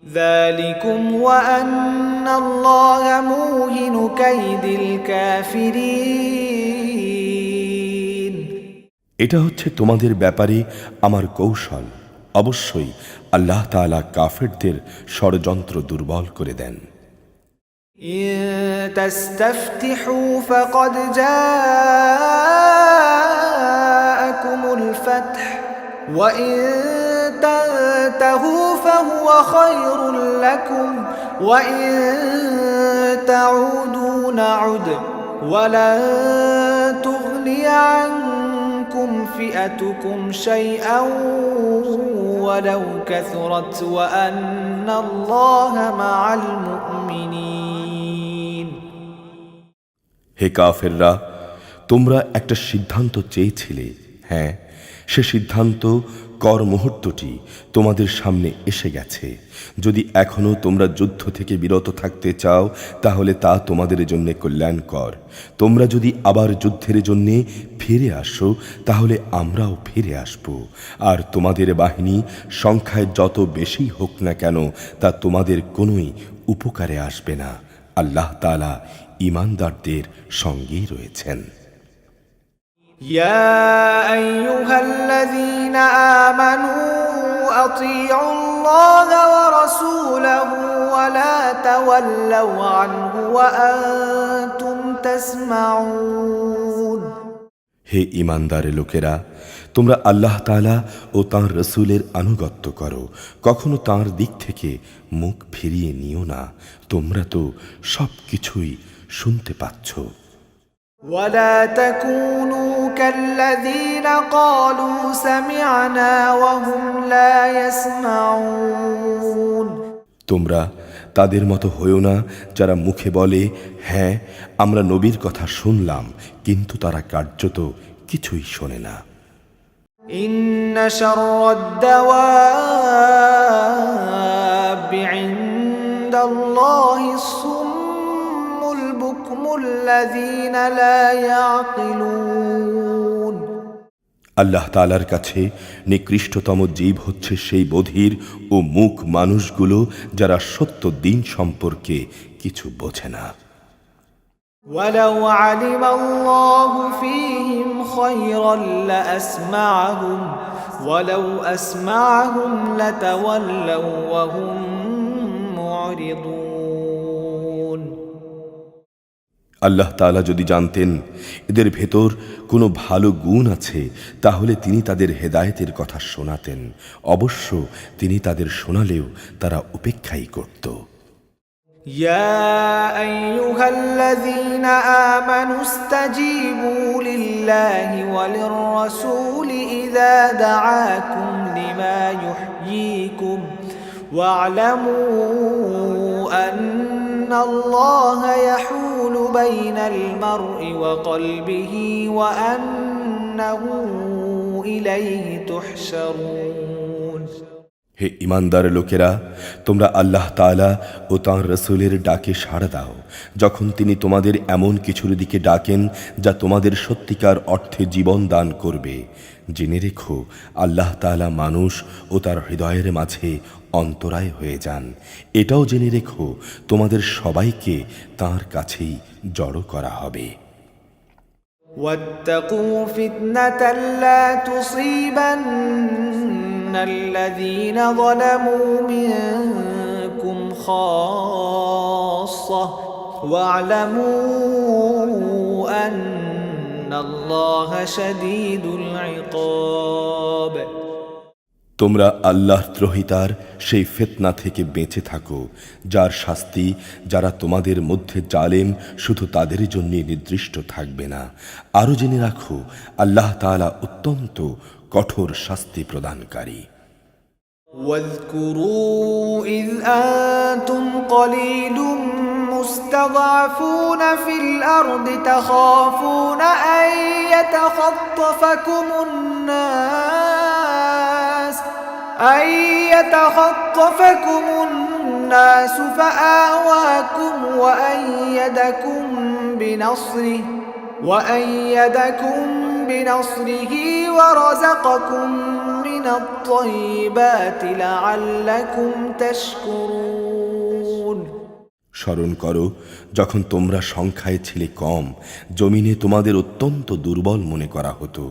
ذلكم وأن الله موهن كيد الكافرين এটা হচ্ছে তোমাদের ব্যাপারে আমার কৌশল। অবশ্যই আল্লাহ তাআলা কাফেরদের ষড়যন্ত্র দুর্বল করে দেন। إن تستفتحوا فقد جاءكم الفتح وإن تنتهوا فهو خير لكم وإن تعودوا نعد ولن تغني عنكم فئتكم شيئا ولو كثرت وأن الله مع المؤمنين হে কাফেররা, তোমরা একটা সিদ্ধান্ত চেয়েছিলে। হ্যাঁ, সে সিদ্ধান্ত কর মুহূর্তটি তোমাদের সামনে এসে গেছে। যদি এখনো তোমরা যুদ্ধ থেকে বিরত থাকতে চাও, তাহলে তা তোমাদের জন্য কল্যাণকর। তোমরা যদি আবার যুদ্ধের জন্য ফিরে আসো, তাহলে আমরাও ফিরে আসব। আর তোমাদের বাহিনী সংখ্যায় যত বেশি হোক না কেন, তা তোমাদের কোনোই উপকারে আসবে না। আল্লাহ তাআলা ঈমানদারদের সঙ্গেই রয়েছেন। يا أيها الذين آمنوا أطيعوا الله ورسوله ولا تولوا عنه وأنتم تسمعون হে ঈমানদার লোকেরা, তোমরা আল্লাহ তাআলা ও তাঁর রসূলের আনুগত্য করো, কখনো তাঁর দিক থেকে মুখ ফিরিয়ে নিও না। তোমরা তো সব কিছুই শুনতে পাচ্ছ। ولا تكونوا كالذين قالوا سمعنا وهم لا يسمعون তোমরা তাদের মতো হইও না যারা মুখে বলে, হ্যাঁ আমরা নবীর কথা শুনলাম, কিন্তু তারা কার্যত কিছুই শোনে না। إن شر الدواب عند الله الصم البكم الذين لا يعقلون আল্লাহ তাআলার কাছে নিকৃষ্টতম জীব হচ্ছে সেই বধির ও মূক মানুষগুলো যারা সত্য দিন সম্পর্কে কিছু বোঝে না। ولو علم الله فيهم خيرا لأسمعهم ولو أسمعهم لتولوا وهم معرضون আল্লাহ তাআলা যদি জানতেন এদের ভেতর কোনো ভালো গুণ আছে, তাহলে তিনি তাদের হেদায়েতের কথা শোনাতেন। অবশ্য তিনি তাদের শোনালেও তারা উপেক্ষাই করত। يا أيها الذين آمنوا استجيبوا لله وللرسول إذا دعاكم لما يحييكم واعلموا أن الله يحول بين المرء وقلبه وأنه إليه تحشرون হে ঈমানদার লোকেরা, তোমরা আল্লাহ তাআলা ও তাঁর রসূলের ডাকে সাড়া দাও যখন তিনি তোমাদের এমন কিছুর দিকে ডাকেন যা তোমাদের সত্যিকার অর্থে জীবন দান করবে। জেনে রেখো, আল্লাহ তাআলা মানুষ ও তার হৃদয়ের মাঝে অন্তরায় হয়ে যান। এটাও জেনে রেখো, তোমাদের সবাইকে তাঁর কাছেই জড়ো করা হবে। واتقوا فتنة لا تصيبن الذين ظلموا منكم خاصة واعلموا أن الله شديد العقاب তোমরা আল্লাহর দ্রোহিতার সেই ফিতনা থেকে বেঁচে থাকো, যার শাস্তি যারা তোমাদের মধ্যে জালেম শুধু তাদের জন্য নির্দিষ্ট থাকবে না। আরও জেনে রাখো, আল্লাহ তাআলা অত্যন্ত কঠোর শাস্তি প্রদানকারী। واذكروا إذ أنتم قليل مستضعفون في الأرض تخافون أن يتخطفكم الناس فآواكم وأيدكم بنصره ورزقكم من الطيبات لعلكم تشكرون। স্মরণ করো, যখন তোমরা সংখ্যায় ছিলে কম, জমিনে তোমাদের অত্যন্ত দুর্বল মনে করা হতো।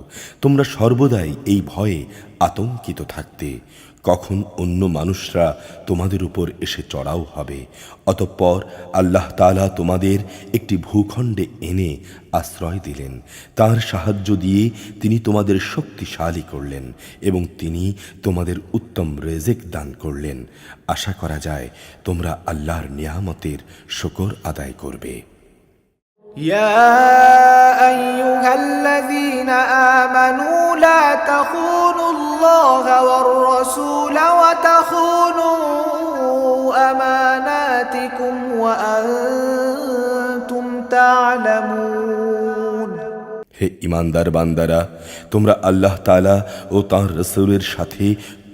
তোমরা সর্বদাই এই ভয়ে আতঙ্কিত থাকতে, কখন অন্য মানুষরা তোমাদের উপর এসে চড়াও হবে। অতঃপর আল্লাহ তাআলা তোমাদের একটি ভূখণ্ডে এনে আশ্রয় দিলেন। তার সাহায্য দিয়ে তিনি তোমাদের শক্তিশালী করলেন এবং তিনি তোমাদের উত্তম রিজিক দান করলেন। আশা করা যায় তোমরা আল্লাহর নিয়ামতের শুকর আদায় করবে। يا أيها الذين آمنوا لا تخونوا الله والرسول وتخونوا أماناتكم وأنتم تعلمون। হে ঈমানদার বান্দারা, তোমরা আল্লাহ তাআলা ও তাঁর রাসূলের সাথে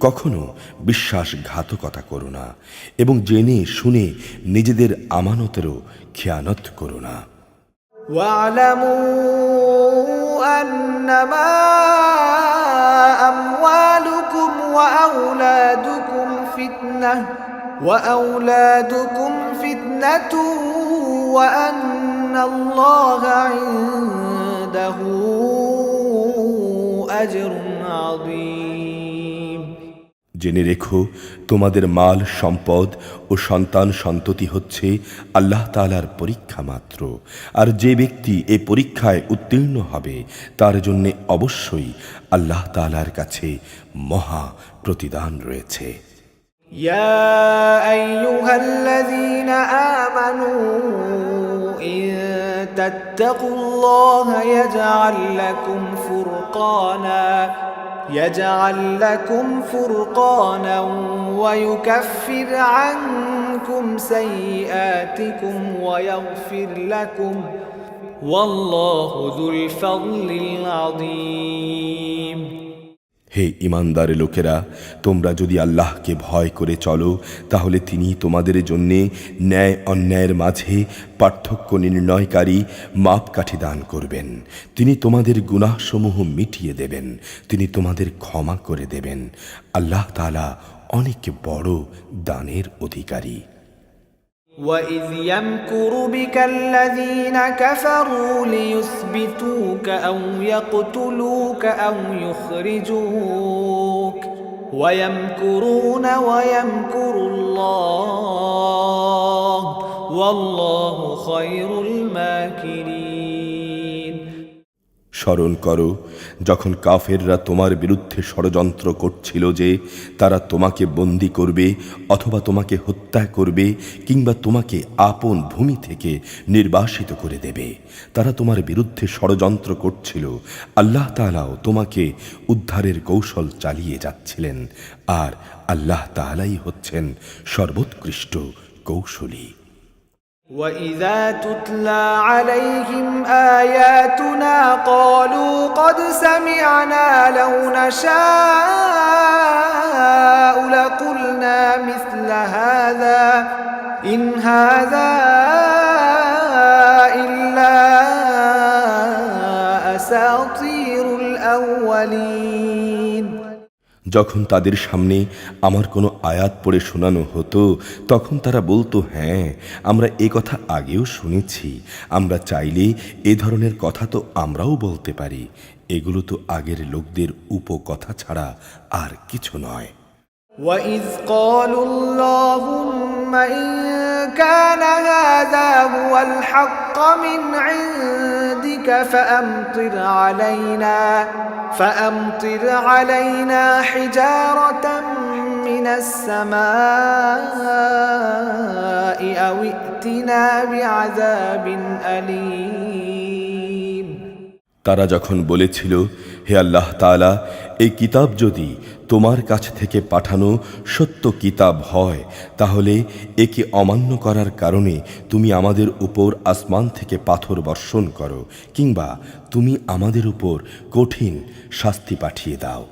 কখনো বিশ্বাসঘাতকতা করো না এবং জেনে শুনে নিজেদের আমানতেরও খেয়ানত করো না। واعلموا أنما أموالكم وأولادكم فتنة وأن الله عنده أجر عظيم। জেনে রেখো, তোমাদের মাল সম্পদ ও সন্তান সন্ততি হচ্ছে আল্লাহ তাআলার পরীক্ষা মাত্র, আর যে ব্যক্তি এই পরীক্ষায় উত্তীর্ণ হবে তার জন্য অবশ্যই আল্লাহ তাআলার কাছে মহা প্রতিদান রয়েছে। يا أيها الذين آمنوا إن تتقوا الله يجعل لكم فرقانا ويكفر عنكم سيئاتكم ويغفر لكم والله ذو الفضل العظيم। হে ঈমানদার লোকেরা, তোমরা যদি আল্লাহকে ভয় করে চলো, তাহলে তিনি তোমাদের জন্যে ন্যায় অন্যায়ের মাঝে পার্থক্য নির্ণয়কারী মাপকাঠি দান করবেন। তিনি তোমাদের গুনাহসমূহ মিটিয়ে দেবেন, তিনি তোমাদের ক্ষমা করে দেবেন। আল্লাহ তাআলা অনেক বড় দানের অধিকারী। وَإِذْ يَمْكُرُ بِكَ الَّذِينَ كَفَرُوا لِيُثْبِتُوكَ أَوْ يَقْتُلُوكَ أَوْ يُخْرِجُوكَ وَيَمْكُرُونَ وَيَمْكُرُ اللَّهُ وَاللَّهُ خَيْرُ الْمَاكِرِينَ। স্মরণ করো, যখন কাফেররা তোমার বিরুদ্ধে ষড়যন্ত্র করছিল যে তারা তোমাকে বন্দী করবে অথবা তোমাকে হত্যা করবে কিংবা তোমাকে আপন ভূমি থেকে নির্বাসিত করে দেবে। তারা তোমার বিরুদ্ধে ষড়যন্ত্র করছিল। আল্লাহ তাআলাও তোমাকে উদ্ধারের কৌশল চালিয়ে যাচ্ছিলেন, আর আল্লাহ তাআলাই হচ্ছেন সর্বোৎকৃষ্ট কৌশলী। وَإِذَا تُتْلَى عَلَيْهِمْ آيَاتُنَا قَالُوا قَدْ سَمِعْنَا لَوْ نَشَاءُ لَقُلْنَا مِثْلَ هَذَا إِنْ هَذَا إِلَّا أَسَاطِيرُ الْأَوَّلِينَ। যখন তাদের সামনে আমার কোনো আয়াত পড়ে শোনানো হতো, তখন তারা বলতো, হ্যাঁ, আমরা এ কথা আগেও শুনেছি। আমরা চাইলে এ ধরনের কথা তো আমরাও বলতে পারি। এগুলো তো আগের লোকদের উপকথা ছাড়া আর কিছু নয়। وَإِذْ قَالُوا اللَّهُمَّ إِن كَانَ هَذَا هذا هو الحق من عندك فأمطر علينا حجارة من السماء أو ائتنا بعذاب أليم তারা যখন বলেছিল, হে আল্লাহ তাআলা, এই কিতাব যদি তোমার কাছ থেকে পাঠানো সত্য কিতাব হয়, তাহলে একে অমান্য করার কারণে তুমি আমাদের উপর আসমান থেকে পাথর বর্ষণ করো, কিংবা তুমি আমাদের উপর কঠিন শাস্তি পাঠিয়ে দাও।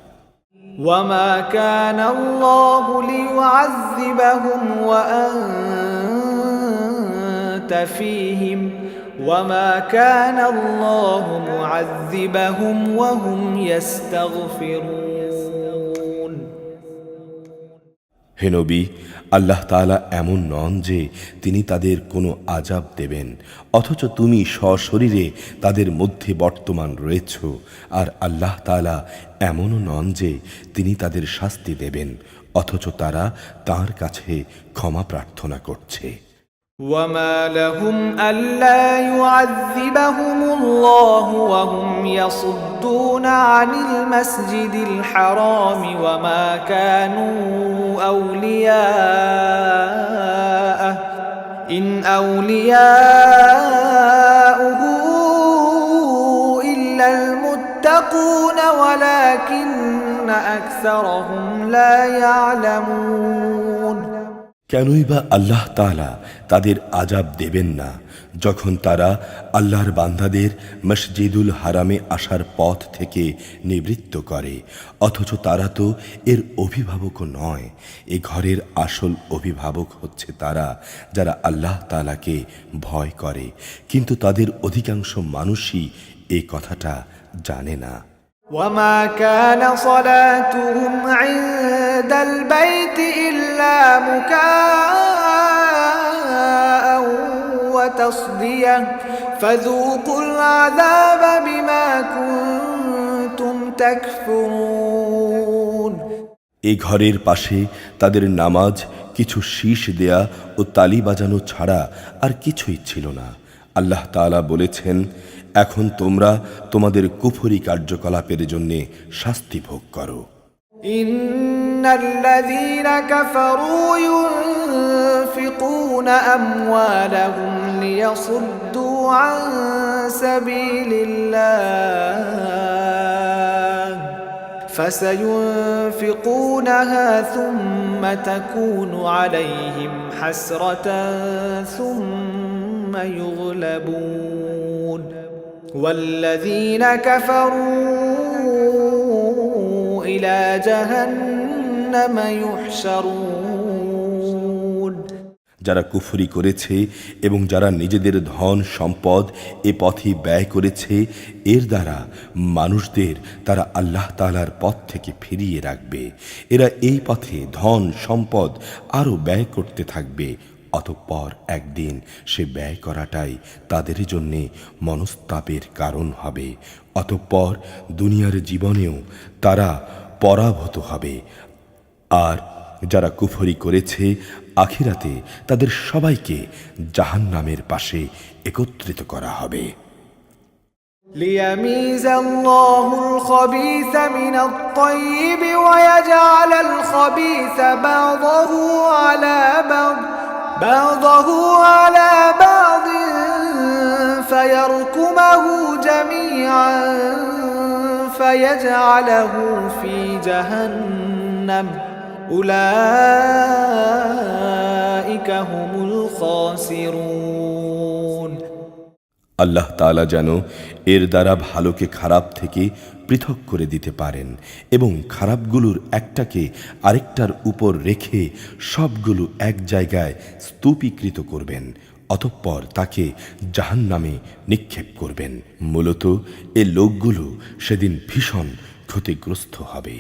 وما كان الله ليعذبهم وأنت فيهم وما كان الله معذبهم وهم يستغفرون হে নবী, আল্লাহ তাআলা এমন নন যে তিনি তাদের কোনো আযাব দেবেন, অথচ তুমি সশরীরে তাদের মধ্যে বর্তমান রয়েছ। আর আল্লাহ তাআলা এমনও নন যে তিনি তাদের শাস্তি দেবেন, অথচ তারা তাঁর কাছে ক্ষমা প্রার্থনা করছে। وما لهم ألا يعذبهم الله وهم يصدون عن المسجد الحرام وما كانوا أولياءه إن أولياؤه إلا المتقون ولكن أكثرهم لا يعلمون কেনই বা আল্লাহ তাআলা তাদের আযাব দেবেন না, যখন তারা আল্লাহর বান্দাদের মসজিদুল হারামে আসার পথ থেকে নিবৃত্ত করে, অথচ তারা তো এর অভিভাবকও নয়। এ ঘরের আসল অভিভাবক হচ্ছে তারা যারা আল্লাহ তাআলাকে ভয় করে, কিন্তু তাদের অধিকাংশ মানুষই এই কথাটা জানে না। وما كان صلاتهم عند البيت إلا مكاء وتصدية فذوقوا العذاب بما كنتم تكفرون এই ঘরের পাশে তাদের নামাজ কিছু শীষ দেয়া ও তালি বাজানো ছাড়া আর কিছুই ছিল না। আল্লাহ তাআলা বলেছেন, এখন তোমরা তোমাদের কুফরি কার্যকলাপের জন্য শাস্তি ভোগ করো। ইন্নাল্লাযীনা কাফারু ইউনফিকুনা আমওয়ালাহুম লিয়াসুদ্দু আন সাবিলিল্লাহ فسينفقونها ثم تكون عليهم حسرة ثم يغلبون والذين كفروا إلى جهنم يحشرون যারা কুফরি করেছে এবং যারা নিজেদের ধন সম্পদ এ পথে ব্যয় করেছে, এর দ্বারা মানুষদের তারা আল্লাহ তাআলার পথ থেকে ফিরিয়ে রাখবে। এরা এই পথে ধন সম্পদ আরও ব্যয় করতে থাকবে। অতঃপর একদিন সে ব্যয় করাটাই তাদের জন্যে মনস্তাপের কারণ হবে। অতঃপর দুনিয়ার জীবনেও তারা পরাভূত হবে। আর যারা কুফরি করেছে, আখিরাতে তাদের সবাইকে জাহান্নামের পাশে একত্রিত করা হবে। ليميز الله الخبيث من الطيب ويجعل الخبيث بعضه على بعض فيركمه جميعا فيجعله في جهنم أولئك هم الخاسرون আল্লাহ তাআলা যেন এর দ্বারা ভালোকে খারাপ থেকে পৃথক করে দিতে পারেন এবং খারাপগুলোর একটাকে আরেকটার উপর রেখে সবগুলো এক জায়গায় স্তূপীকৃত করবেন, অতঃপর তাকে জাহান্নামে নিক্ষেপ করবেন। মূলত এ লোকগুলো সেদিন ভীষণ ক্ষতিগ্রস্ত হবে।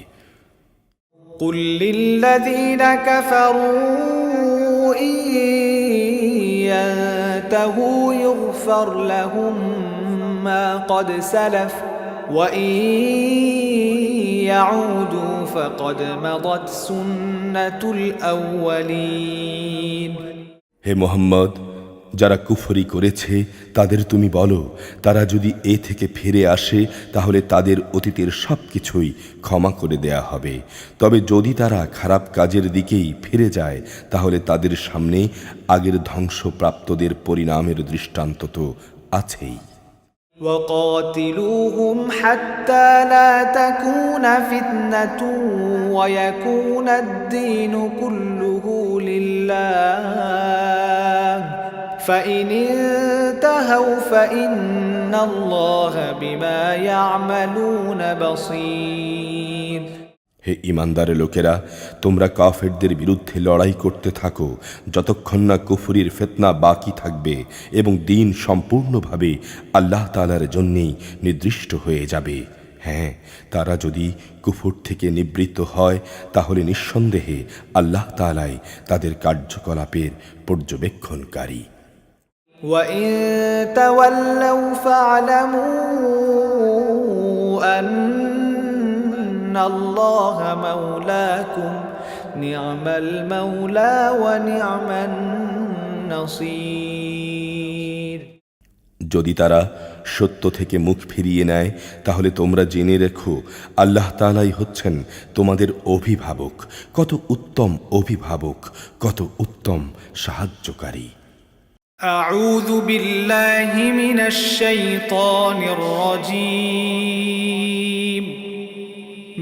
قل للذين كفروا إن ينتهوا يغفر لهم ما قد سلف وإن يعودوا فقد مضت سنة الأولين হে মুহাম্মদ, যারা কুফরি করেছে তাদের তুমি বলো, তারা যদি এ থেকে ফিরে আসে তাহলে তাদের অতীতের সব কিছুই ক্ষমা করে দেয়া হবে। তবে যদি তারা খারাপ কাজের দিকেই ফিরে যায় তাহলে তাদের সামনে আগের ধ্বংসপ্রাপ্তদের পরিণামের দৃষ্টান্ত তো আছেই। وقاتلوهم حتى لا تكون فتنة ويكون الدين كله لله فإن انتهوا فإن الله بما يعملون بصير। হে ঈমানদার লোকেরা, তোমরা কাফেরদের বিরুদ্ধে লড়াই করতে থাকো যতক্ষণ না কুফরির ফিতনা বাকি থাকবে এবং দ্বীন সম্পূর্ণভাবে আল্লাহ তাআলার জন্যই নির্দিষ্ট হয়ে যাবে। হ্যাঁ, তারা যদি কুফর থেকে নিবৃত্ত হয় তাহলে নিঃসন্দেহে আল্লাহ তাআলাই তাদের কার্যকলাপের পর্যবেক্ষণকারী। وَإِن تَوَلَّوْا فَاعْلَمُوا أَنَّ اللَّهَ مَوْلَاكُمْ نِعْمَ الْمَوْلَى وَنِعْمَ النَّصِيرُ। যদি তারা সত্য থেকে মুখ ফিরিয়ে নেয় তাহলে তোমরা জেনে রেখো, আল্লাহ তাআলাই হচ্ছেন তোমাদের অভিভাবক, কত উত্তম অভিভাবক, কত উত্তম সাহায্যকারী। أعوذ بالله من الشيطان الرجيم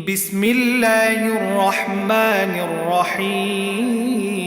بسم الله الرحمن الرحيم